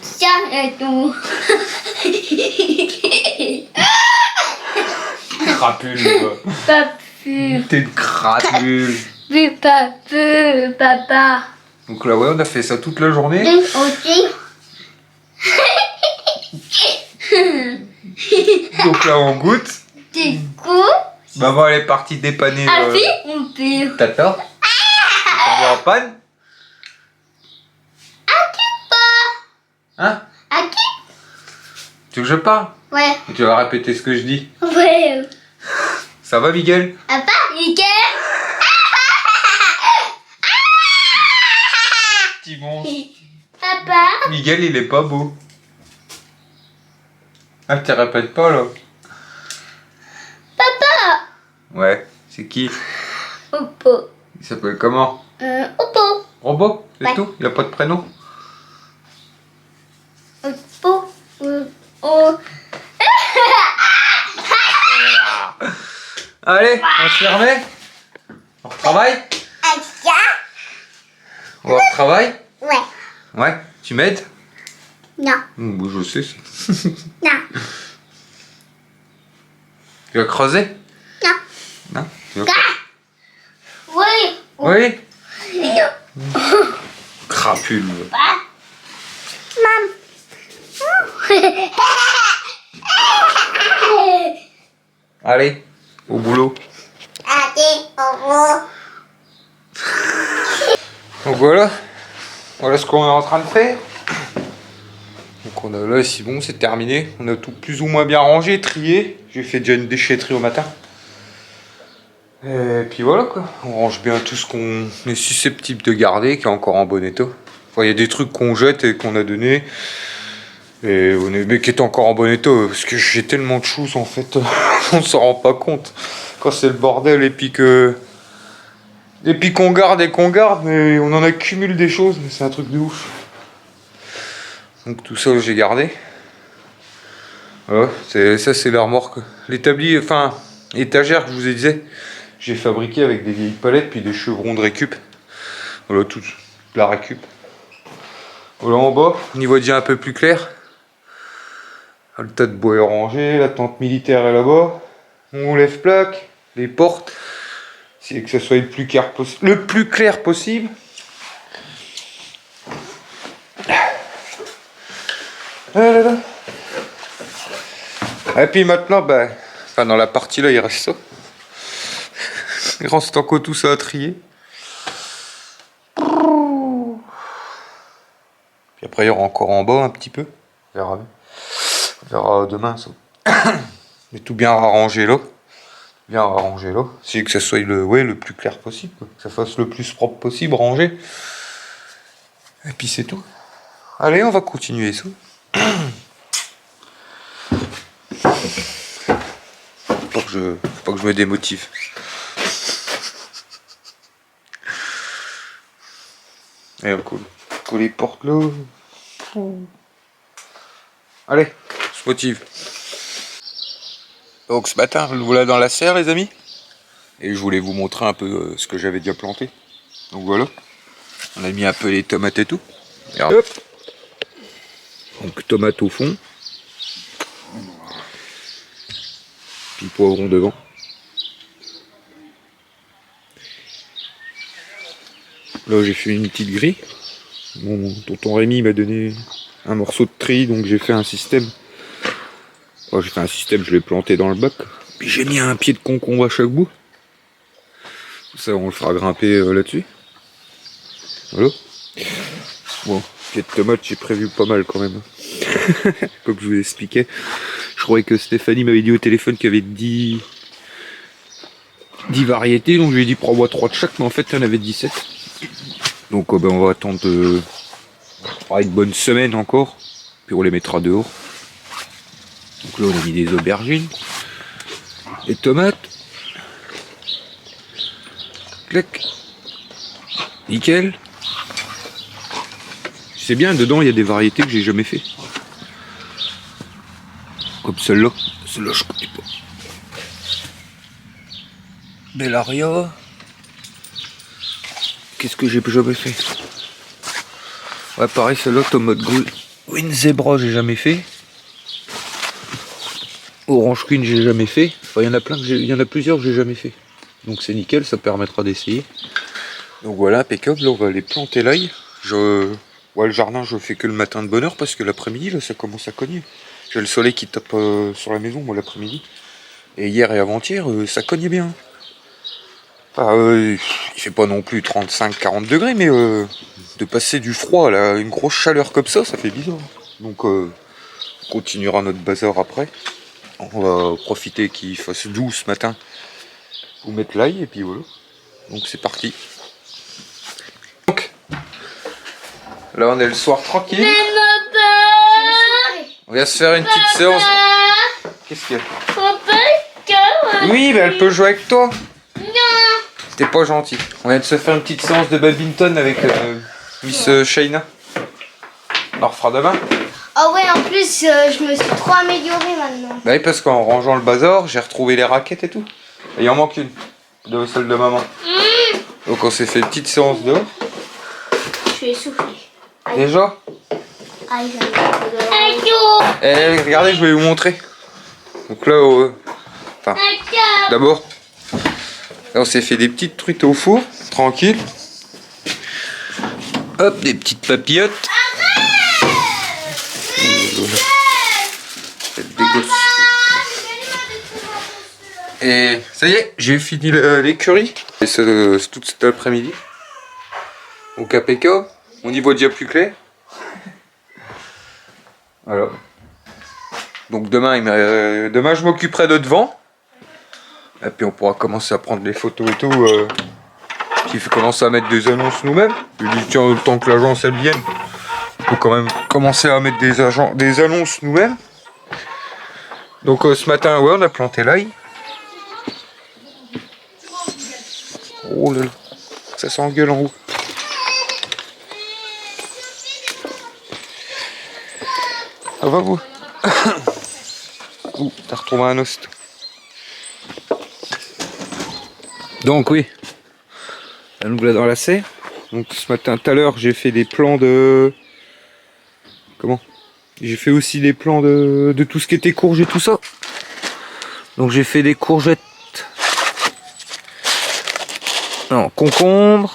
Crapule. T'es une crapule. Papa. Donc là, ouais, on a fait ça toute la journée. Donc là, on goûte. Maman, elle est partie dépanner Tata. On est en panne. Hein? Tu veux que je parle? Ouais. Et tu vas répéter ce que je dis. Ouais. Ça va, Miguel? Papa, Miguel. Petit monstre. Papa. Miguel, il est pas beau. Ah, tu répètes pas là? Papa. Ouais, c'est qui? Oppo. Il s'appelle comment? Oppo. Robot, c'est Ouais. tout? Il a pas de prénom? Oppo. Oh. Allez, on se remet? On retravaille? On retravaille? Ouais. Ouais, tu m'aides? Non. Bon, je sais ça. Non. Tu vas creuser? Non. Non? Tu vas... Oui. Oui? Crapule. Maman. Allez, au boulot. Donc voilà. Voilà ce qu'on est en train de faire. Donc on a là, c'est bon, c'est terminé. On a tout plus ou moins bien rangé, trié. J'ai fait déjà une déchetterie au matin. Et puis voilà quoi. On range bien tout ce qu'on est susceptible de garder, qui est encore en bon état. Enfin, il y a des trucs qu'on jette et qu'on a donné. Et on est, mais qui est encore en bon état. Parce que j'ai tellement de choses en fait. On s'en rend pas compte. Quand c'est le bordel et puis que. Et puis qu'on garde et qu'on garde, mais on en accumule des choses, mais c'est un truc de ouf. Donc tout ça j'ai gardé. Voilà, ça c'est la remorque. L'établi, enfin, étagère que je vous ai disais, j'ai fabriqué avec des vieilles palettes puis des chevrons de récup. Voilà, tout de la récup. Voilà en bas, on y voit déjà un peu plus clair. Le tas de bois est rangé, la tente militaire est là-bas. On lève plaque, les portes. C'est que ce soit le plus clair possible. Ah là là. Et puis maintenant, ben, enfin dans la partie là, il reste ça. Il reste encore tout ça à trier. Puis après, il y aura encore en bas un petit peu. On verra demain ça. Mais tout bien arrangé là. Bien arrangé là. C'est que ça soit le plus clair possible. Quoi. Que ça fasse le plus propre possible, rangé. Et puis c'est tout. Allez, on va continuer ça. Faut pas que je me démotive. Et on colle les portes là. Allez, je se motive. Donc ce matin, le voilà dans la serre les amis. Et je voulais vous montrer un peu ce que j'avais déjà planté. Donc voilà. On a mis un peu les tomates et tout. Et hop. Donc tomates au fond. Puis poivron devant. Là j'ai fait une petite grille. Mon tonton Rémi m'a donné un morceau de tri, donc j'ai fait un système. Oh, j'ai fait un système, je l'ai planté dans le bac. Puis j'ai mis un pied de concombre à chaque bout. Ça on le fera grimper là-dessus. Voilà. Bon, pied de tomate j'ai prévu pas mal quand même. Comme je vous l'expliquais. Je croyais que Stéphanie m'avait dit au téléphone qu'il y avait 10 variétés, donc je lui ai dit prends-moi 3 de chaque, mais en fait il y en avait 17. Donc ben, on va attendre une bonne semaine encore, puis on les mettra dehors. Donc là on a mis des aubergines, des tomates, clac, nickel. C'est bien, dedans il y a des variétés que j'ai jamais fait. Comme celle-là, je connais pas. Bellaria. Qu'est-ce que j'ai jamais fait? Ouais, pareil, celle-là, tomate Green Zebra, j'ai jamais fait. Orange Queen, j'ai jamais fait. Enfin, il y en a plein, il y en a plusieurs que j'ai jamais fait. Donc c'est nickel, ça permettra d'essayer. Donc voilà, impeccable. Là, on va aller planter l'ail. Ouais, le jardin, je fais que le matin de bonne heure parce que l'après-midi, là, ça commence à cogner. J'ai le soleil qui tape sur la maison, moi, l'après-midi. Et hier et avant-hier, ça cognait bien. Il fait pas non plus 35-40 degrés, mais de passer du froid à une grosse chaleur comme ça fait bizarre. Donc on continuera notre bazar après. On va profiter qu'il fasse doux ce matin pour mettre l'ail et puis voilà. Donc c'est parti. Donc là on est le soir tranquille. On vient se faire une petite séance. Qu'est-ce qu'il y a? Oui, mais elle peut jouer avec toi. T'es pas gentil. On vient de se faire une petite séance de badminton avec Miss Shaina. On en refera demain. Ah ouais, en plus, je me suis trop améliorée maintenant. Bah oui, parce qu'en rangeant le bazar, j'ai retrouvé les raquettes et tout. Et il en manque une, de celle de maman. Donc on s'est fait une petite séance dehors. Je suis essoufflée. Déjà. Aïe, Et regardez, je vais vous montrer. Donc là, d'abord, là on s'est fait des petites truites au four, tranquille. Hop, des petites papillotes. Et ça y est, j'ai fini l'écurie. Et c'est tout cet après-midi. Donc impeccable. On y voit déjà plus clair. Voilà. Donc demain, je m'occuperai de devant. Et puis on pourra commencer à prendre les photos et tout. Puis commencer à mettre des annonces nous-mêmes. Je dis tiens, autant que l'agence elle vienne, il faut quand même commencer à mettre des annonces nous-mêmes. Donc ce matin, ouais, on a planté l'ail. Oh là là, ça s'engueule en haut. Ça va vous? Ouh, t'as retrouvé un os. Donc oui, là nous voilà dans la serre. Donc ce matin, tout à l'heure, j'ai fait des plans de... Comment? J'ai fait aussi des plans de tout ce qui était courge et tout ça. Donc j'ai fait des courgettes. Non, concombre.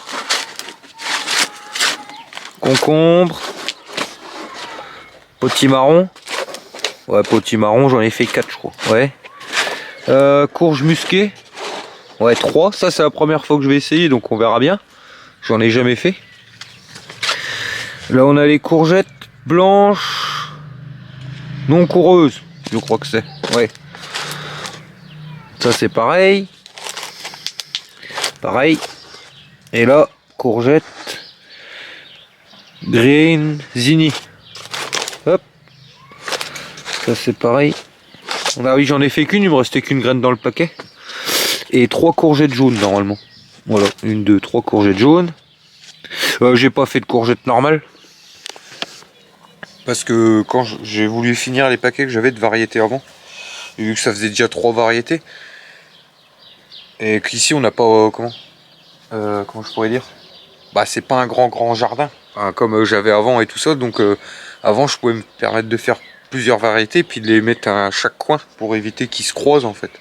Concombre. Potimarron. Ouais, potimarron, j'en ai fait 4 je crois. Ouais. Courge musquée. Ouais, 3. Ça c'est la première fois que je vais essayer, donc on verra bien. J'en ai jamais fait. Là on a les courgettes blanches. Non coureuses, je crois que c'est. Ouais. Ça c'est pareil. Pareil. Et là, courgette green zini. Hop. Ça c'est pareil. Ah oui, j'en ai fait qu'une, il me restait qu'une graine dans le paquet. Et 3 courgettes jaunes normalement. Voilà, 1, 2, 3 courgettes jaunes. J'ai pas fait de courgettes normales. Parce que quand j'ai voulu finir les paquets que j'avais de variétés avant, et vu que ça faisait déjà 3 variétés, et qu'ici on n'a pas... comment je pourrais dire, bah c'est pas un grand jardin, enfin, comme j'avais avant et tout ça, donc avant je pouvais me permettre de faire plusieurs variétés, puis de les mettre à chaque coin, pour éviter qu'ils se croisent en fait.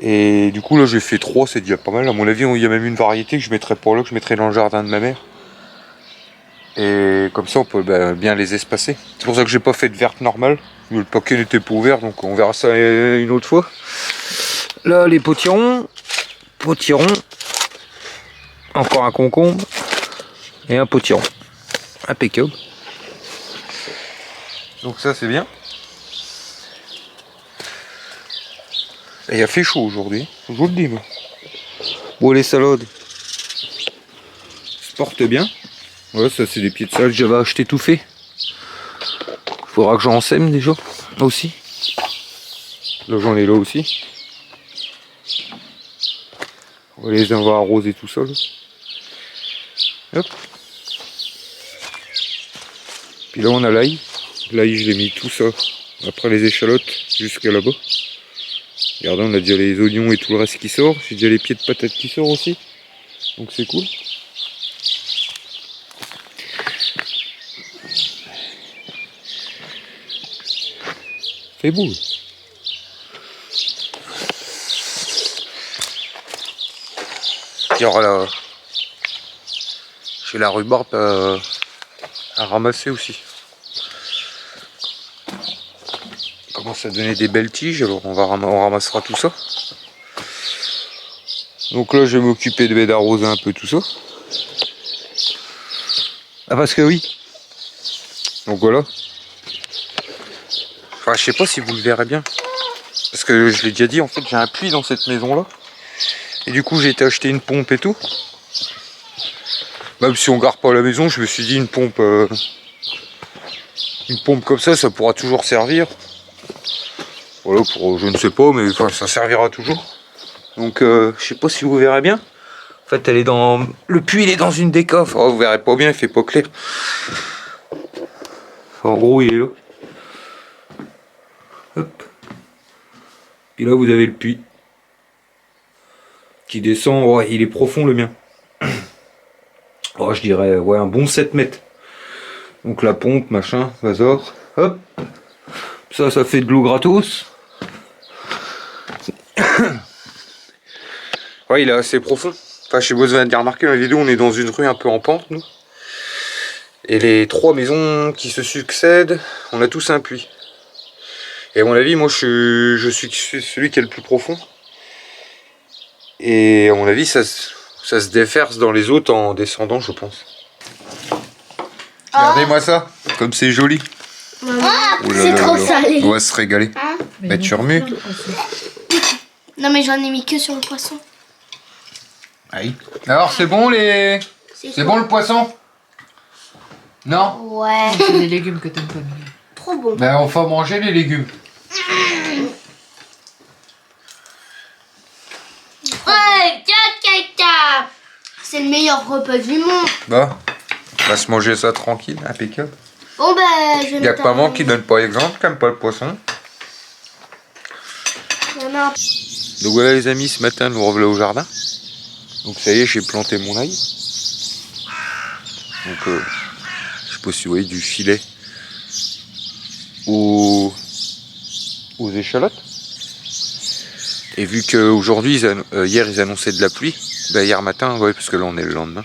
Et du coup là j'ai fait 3, c'est déjà pas mal. À mon avis il y a même une variété que je mettrai pas là, que je mettrai dans le jardin de ma mère. Et comme ça on peut bien les espacer. C'est pour ça que j'ai pas fait de verte normale. Le paquet n'était pas ouvert, donc on verra ça une autre fois. Là les potirons. Encore un concombre. Et un potiron. Impeccable. Donc ça c'est bien. Et il a fait chaud aujourd'hui, je vous le dis moi. Bon les salades se portent bien. Ouais, ça c'est des pieds de salade, j'avais acheté tout fait. Faudra que j'en sème déjà, aussi. Là j'en ai là aussi. On va arroser tout ça là. Hop. Puis là on a l'ail. L'ail je l'ai mis tout ça, après les échalotes, jusqu'à là-bas. Regardez, on a déjà les oignons et tout le reste qui sort. J'ai déjà les pieds de patates qui sortent aussi. Donc c'est cool. C'est beau. Il y aura là, j'ai la rhubarbe à ramasser aussi. On commence à donner des belles tiges, alors on ramassera tout ça. Donc là je vais m'occuper d'arroser un peu tout ça. Ah parce que oui. Donc voilà. Enfin je sais pas si vous le verrez bien. Parce que je l'ai déjà dit, en fait j'ai un puits dans cette maison là. Et du coup j'ai été acheter une pompe et tout. Même si on garde pas à la maison, je me suis dit une pompe comme ça pourra toujours servir. Voilà, pour je ne sais pas, mais enfin, ça servira toujours. Donc je sais pas si vous verrez bien. En fait elle est dans... Le puits il est dans une des coffres. Oh, vous verrez pas bien, il fait pas clair. Enfin, en gros il est là. Hop. Puis là vous avez le puits. Qui descend, ouais, il est profond le mien. Oh, je dirais ouais, un bon 7 mètres. Donc la pompe, machin, bazar. Hop. Ça fait de l'eau gratos. Ouais, il est assez profond. Enfin, je sais pas si vous avez bien remarqué dans la vidéo, on est dans une rue un peu en pente, nous. Et les 3 maisons qui se succèdent, on a tous un puits. Et à mon avis, moi, je suis celui qui est le plus profond. Et à mon avis, ça se déverse dans les autres en descendant, je pense. Regardez-moi ça, comme c'est joli. C'est trop salé. On va se régaler. Mettre sur mu. Non mais j'en ai mis que sur le poisson. Aïe. Alors c'est bon les... C'est bon le poisson? Non? Ouais. C'est des légumes que t'aimes pas. Trop bon. Ben on va manger les légumes. Ouais, caca. C'est le meilleur repas du monde. Bah, on va se manger ça tranquille, impeccable. Bon bah je vais Il n'y a mettre que maman qui donne pas exemple, qui aime pas le poisson. Donc voilà les amis, ce matin nous revoilà au jardin. Donc ça y est, j'ai planté mon ail. Donc je sais pas si vous voyez du filet aux échalotes. Et vu qu'aujourd'hui, hier ils annonçaient de la pluie, bah, hier matin, ouais, parce que là on est le lendemain,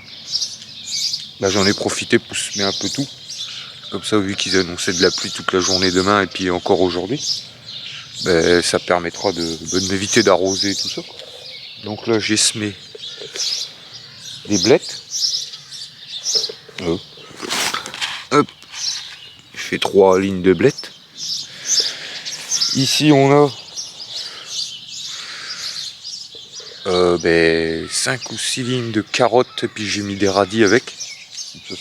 bah, j'en ai profité pour semer un peu tout. Comme ça, vu qu'ils annonçaient de la pluie toute la journée demain et puis encore aujourd'hui, bah, ça permettra de m'éviter d'arroser tout ça, quoi. Donc là j'ai semé des blettes. Hop. Je fais 3 lignes de blettes. Ici on a 5 ou 6 lignes de carottes, et puis j'ai mis des radis avec.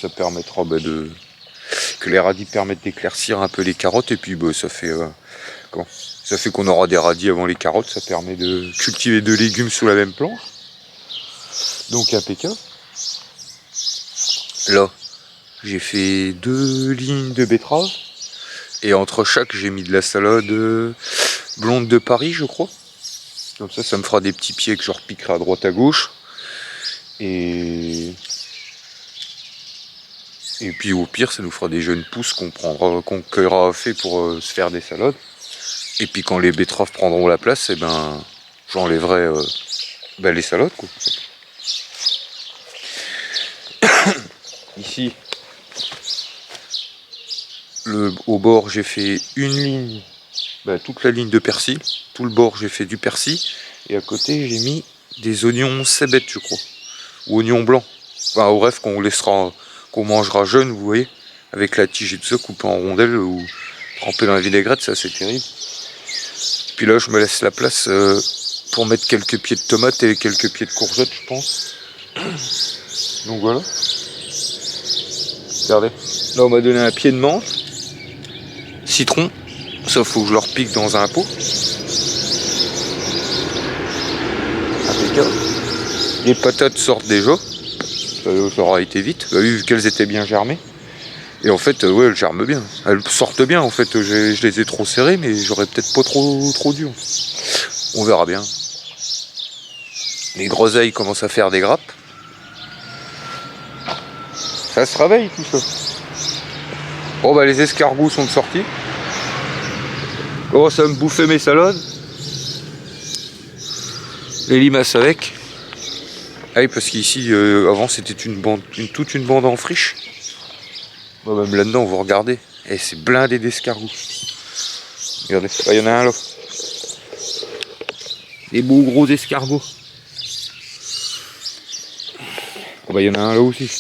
Ça permettra que les radis permettent d'éclaircir un peu les carottes, et puis ça fait qu'on aura des radis avant les carottes. Ça permet de cultiver 2 légumes sous la même planche. Donc impeccable. Là, j'ai fait 2 lignes de betteraves, et entre chaque j'ai mis de la salade blonde de Paris, je crois. Comme ça me fera des petits pieds que je repiquerai à droite à gauche. Et puis au pire, ça nous fera des jeunes pousses qu'on cueillera fait pour se faire des salades. Et puis quand les betteraves prendront la place, j'enlèverai les salades, quoi. Ici, au bord, j'ai fait une ligne, toute la ligne de persil. Tout le bord, j'ai fait du persil. Et à côté, j'ai mis des oignons cébettes, je crois. Ou oignons blancs. Enfin, au bref, qu'on mangera jeune, vous voyez. Avec la tige et tout ça, coupé en rondelles ou trempé dans la vinaigrette, ça c'est terrible. Puis là, je me laisse la place pour mettre quelques pieds de tomates et quelques pieds de courgettes, je pense. Donc voilà. Regardez. Là, on m'a donné un pied de menthe. Citron. Ça, faut que je leur pique dans un pot. Impeccable. Les patates sortent déjà. Ça aura été vite, vu qu'elles étaient bien germées. Et en fait, ouais, elles germent bien. Elles sortent bien, en fait. Je les ai trop serrées, mais j'aurais peut-être pas trop dur. On verra bien. Les groseilles commencent à faire des grappes. Ça se réveille, tout ça. Bon, les escargots sont sortis. Oh, ça va me bouffer mes salades. Les limaces avec. Ah oui, parce qu'ici, avant, c'était toute une bande en friche. Même là-dedans, vous regardez. Et c'est blindé d'escargots. Regardez, il y en a un là. Des beaux gros escargots. Il y en a un là aussi.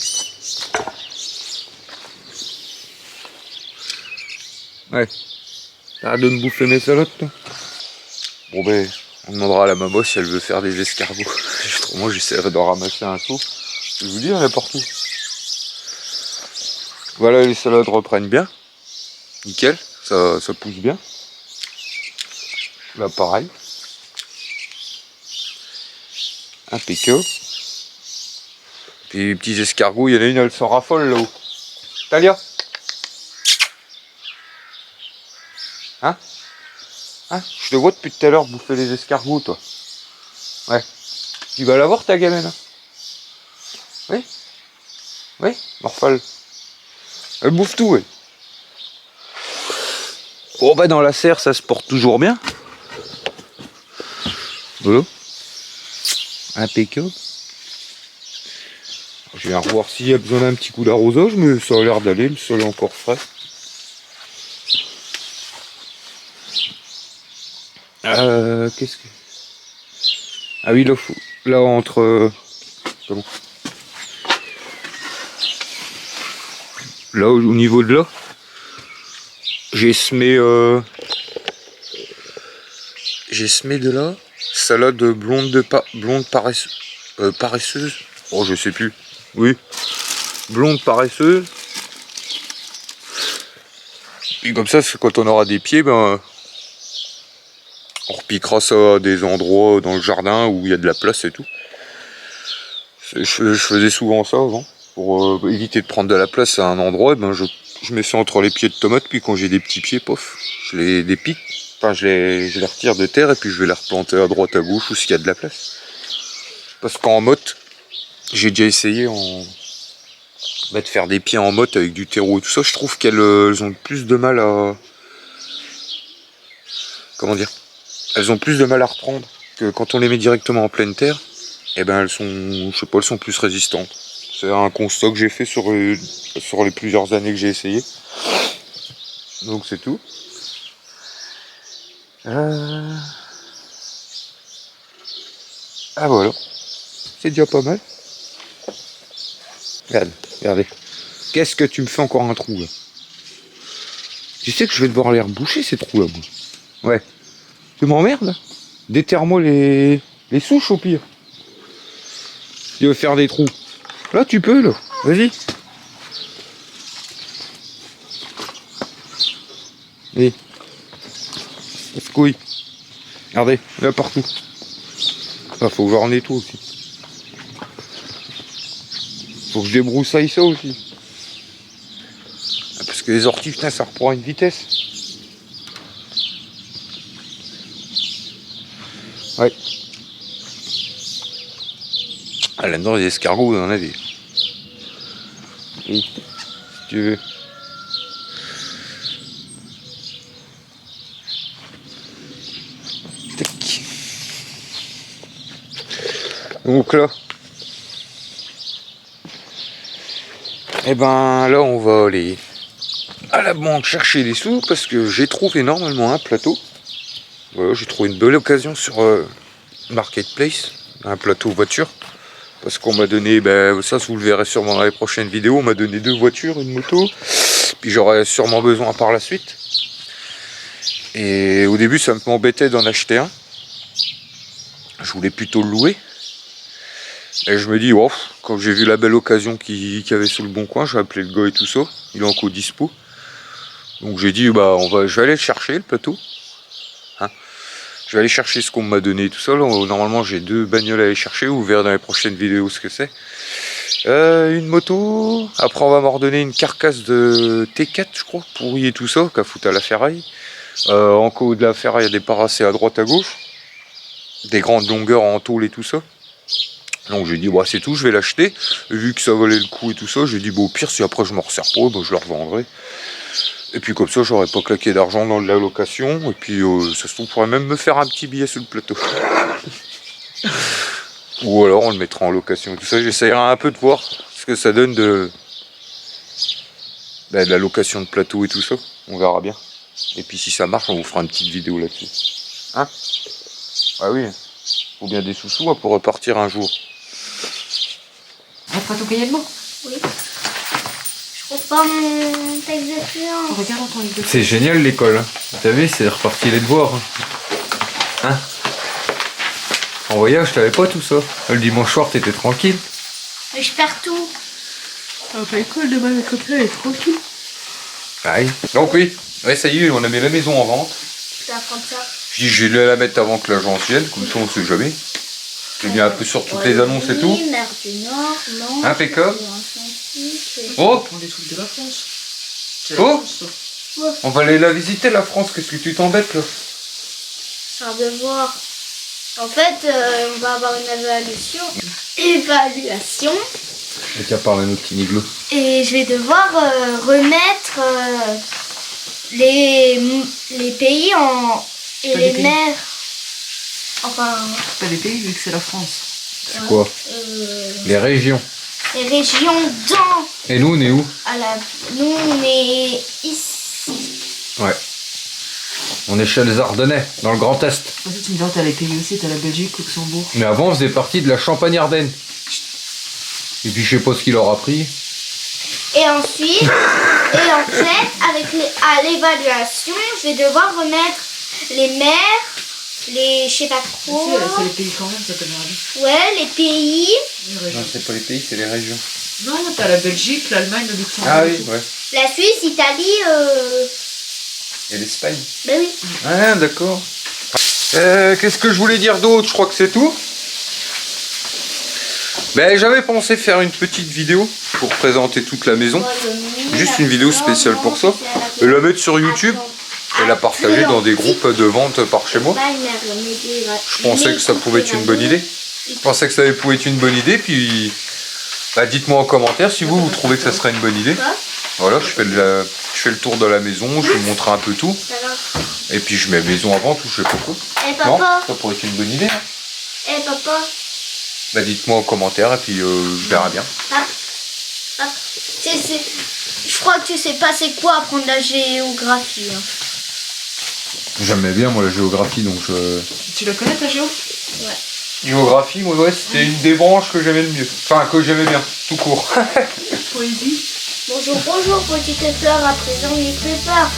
Ouais. T'arrêtes de me bouffer mes salades, toi. Bon on demandera à la maman si elle veut faire des escargots. Moi j'essaierai d'en ramasser un seau. Je vous dis, il y en a partout. Voilà, les salades reprennent bien. Nickel, ça pousse bien. Là pareil. Impeccable. Puis les petits escargots, il y en a une, elle s'en raffole là-haut. Talia? Hein? Je te vois depuis tout à l'heure bouffer les escargots, toi. Ouais. Tu vas l'avoir ta gamelle, hein? Oui? Oui? Morphale. Elle bouffe tout, ouais. Bon, dans la serre, ça se porte toujours bien. Voilà. Impeccable. Je viens revoir s'il y a besoin d'un petit coup d'arrosage, mais ça a l'air d'aller, le sol est encore frais. Qu'est-ce que... Ah oui, là entre... Comment? Là, au niveau de là, j'ai semé de là, salade blonde paresseuse. Oh, je sais plus. Oui, blonde paresseuse. Et comme ça, quand on aura des pieds, on repiquera ça à des endroits dans le jardin où il y a de la place et tout. Je faisais souvent ça avant, pour éviter de prendre de la place à un endroit. Je mets ça entre les pieds de tomates, puis quand j'ai des petits pieds, pof, je les dépique. Enfin, je les retire de terre et puis je vais les replanter à droite, à gauche, où s'il y a de la place. Parce qu'en motte, j'ai déjà essayé de faire des pieds en motte avec du terreau et tout ça, je trouve qu'elles ont plus de mal à... Comment dire? Elles ont plus de mal à reprendre que quand on les met directement en pleine terre. Et ben elles sont, je sais pas, elles sont plus résistantes. C'est un constat que j'ai fait sur les plusieurs années que j'ai essayé. Donc c'est tout. Ah voilà. C'est déjà pas mal. Regarde, regardez. Qu'est-ce que tu me fais encore un trou là? Tu sais que je vais devoir les reboucher ces trous là, moi. Ouais. Tu m'emmerdes là? Déterre-moi les souches au pire. Tu veux faire des trous. Là tu peux là. Vas-y. Allez. Casse-couille. Regardez, là partout. Là faut que je en nettoie aussi. Faut que je débroussaille ça aussi. Parce que les orties, putain, ça reprend une vitesse. Ouais. Ah, là-dedans, les escargots, on en a des. Oui, si tu veux. Tac. Donc là. Et ben là, on va aller à la banque chercher des sous parce que j'ai trouvé normalement un plateau. Voilà, j'ai trouvé une belle occasion sur Marketplace, un plateau voiture. Parce qu'on m'a donné, ben, ça vous le verrez sûrement dans les prochaines vidéos, on m'a donné 2 voitures, une moto, puis j'aurais sûrement besoin par la suite. Et au début ça m'embêtait d'en acheter un. Je voulais plutôt le louer. Et je me dis, oh, quand j'ai vu la belle occasion qu'il y avait sur le bon coin, j'ai appelé le gars et tout ça, il est encore dispo. Donc j'ai dit, bah je vais aller le chercher le plateau. Hein, je vais aller chercher ce qu'on m'a donné et tout ça. Là, normalement j'ai 2 bagnoles à aller chercher, vous verrez dans les prochaines vidéos ce que c'est. Une moto, après on va m'ordonner une carcasse de T4 je crois, pourrie et tout ça, qu'à foutre à la ferraille. Encore de la ferraille, il y a des parassés à droite à gauche, des grandes longueurs en tôle et tout ça. Donc j'ai dit, bah, c'est tout, je vais l'acheter. Vu que ça valait le coup et tout ça, j'ai dit, bah, au pire, si après je m'en resserre pas, bah, je le revendrai. Et puis comme ça, j'aurais pas claqué d'argent dans la location. Et puis ça se trouve, on pourrait même me faire un petit billet sur le plateau. Ou alors on le mettra en location et tout ça. J'essayerai un peu de voir ce que ça donne de la location de plateau et tout ça. On verra bien. Et puis si ça marche, on vous fera une petite vidéo là-dessus. Hein? Ah oui, faut bien des sous-sous pour repartir un jour. Après ton cahier de mots. Oui. Je trouve pas mon texte de fluence. Regarde dans ton livre. C'est génial l'école. Hein. T'as vu, c'est reparti les devoirs. Hein? En voyage, t'avais pas tout ça. Le dimanche soir, t'étais tranquille. Mais je perds tout. Ah, pas l'école demain, le copain est tranquille. Ah oui. Donc oui, ouais, ça y est, on a mis la maison en vente. Je vais apprendre ça. Je dis, je vais la mettre avant que l'agence vienne, comme ça on sait jamais. J'ai mis un peu sur toutes les annonces et tout. Mer du Nord, non. Impeccable. On Oh, prend des trucs de la France. C'est la Oh. France, ça. on va aller la visiter la France, qu'est-ce que tu t'embêtes là? Ça de voir. En fait, on va avoir une évaluation. Et tu as parlé à notre petit Niglo. Et je vais devoir remettre les pays et Pas les des pays. mers. Enfin, C'est pas des pays vu que c'est la France. C'est quoi? Les régions. les régions dans. Et nous on est où? Nous, on est ici. Ouais. On est chez les Ardennais, dans le Grand Est. Ensuite, tu me dis, t'as les pays aussi, t'as la Belgique, Luxembourg. Mais avant on faisait partie de la Champagne-Ardenne. Et puis je sais pas ce qu'il leur a pris. Et ensuite, à l'évaluation, je vais devoir remettre les mers, je sais pas trop. C'est les pays quand même, ça peut merder. Ouais, les pays. Les régions. Non, c'est pas les pays, c'est les régions. Non, t'as la Belgique, l'Allemagne, le Luxembourg. Ah oui, ouais. La Suisse, Italie, Et l'Espagne. ben oui. Ah d'accord. Qu'est-ce que je voulais dire d'autre? Je crois que c'est tout. Ben, j'avais pensé faire une petite vidéo pour présenter toute la maison. Juste une vidéo spéciale pour ça. Et la mettre sur YouTube et la partager dans des groupes de vente par chez moi. Je pensais que ça pouvait être une bonne idée. Je pensais que ça pouvait être une bonne idée, puis Bah, dites-moi en commentaire si vous trouvez que ça serait une bonne idée. Quoi? Voilà, je fais le tour de la maison, je vous montre un peu tout. Alors. Et puis je mets la maison avant tout, je sais pas quoi. Eh Non, papa. ça pourrait être une bonne idée. Hein. Eh papa. Bah, dites-moi en commentaire et puis je verrai bien. Tu sais, je crois que tu sais pas c'est quoi apprendre la géographie. Hein. J'aimais bien moi la géographie, donc Tu la connais ta géo? Ouais. Géographie, moi ouais, c'était une des branches que j'aimais le mieux. Enfin, que j'aimais bien, tout court. Poésie. Bonjour, bonjour, petite fleur, à présent n'aie plus peur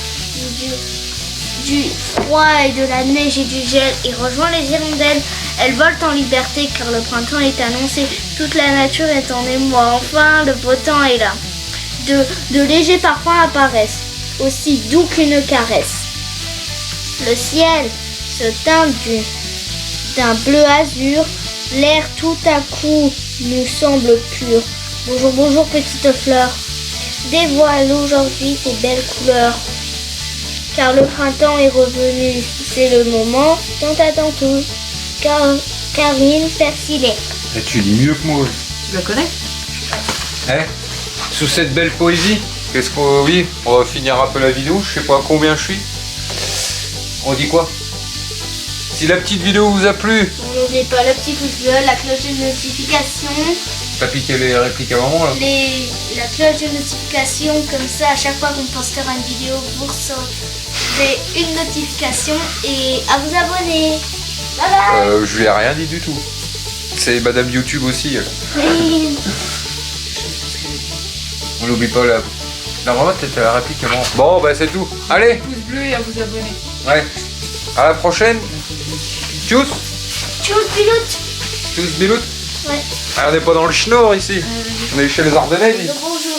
du froid et de la neige et du gel et rejoins les hirondelles. Elles volent en liberté car le printemps est annoncé. Toute la nature est en émoi. Enfin, le beau temps est là. De légers parfums apparaissent, aussi doux qu'une caresse. Le ciel se teint d'un bleu azur. L'air tout à coup nous semble pur. Bonjour, bonjour, petite fleur. Dévoile aujourd'hui tes belles couleurs. Car le printemps est revenu. C'est le moment tant attendu. Karine Persilet. Et tu dis mieux que moi. Tu la connais? Eh, sous cette belle poésie, qu'est-ce qu'on... Oui, on va finir un peu la vidéo, je sais pas à combien je suis. On dit quoi? Si la petite vidéo vous a plu, N'oubliez pas le petit pouce bleu, la cloche de notification, t'as piqué les répliques à maman là. la cloche de notification, comme ça à chaque fois qu'on postera une vidéo, vous recevez une notification et à vous abonner. Bye bye. Je lui ai rien dit du tout. C'est Madame YouTube aussi. On n'oublie pas la... Non, vraiment, t'as la réplique à maman. Bon, bah c'est tout. Allez, Pouce bleu et à vous abonner. ouais. À la prochaine. Tchuss. Tchuss, pilote. Tchuss, biloute. Ouais. Ah, on n'est pas dans le Schnorr ici. On est chez les Ardennais. Bonjour.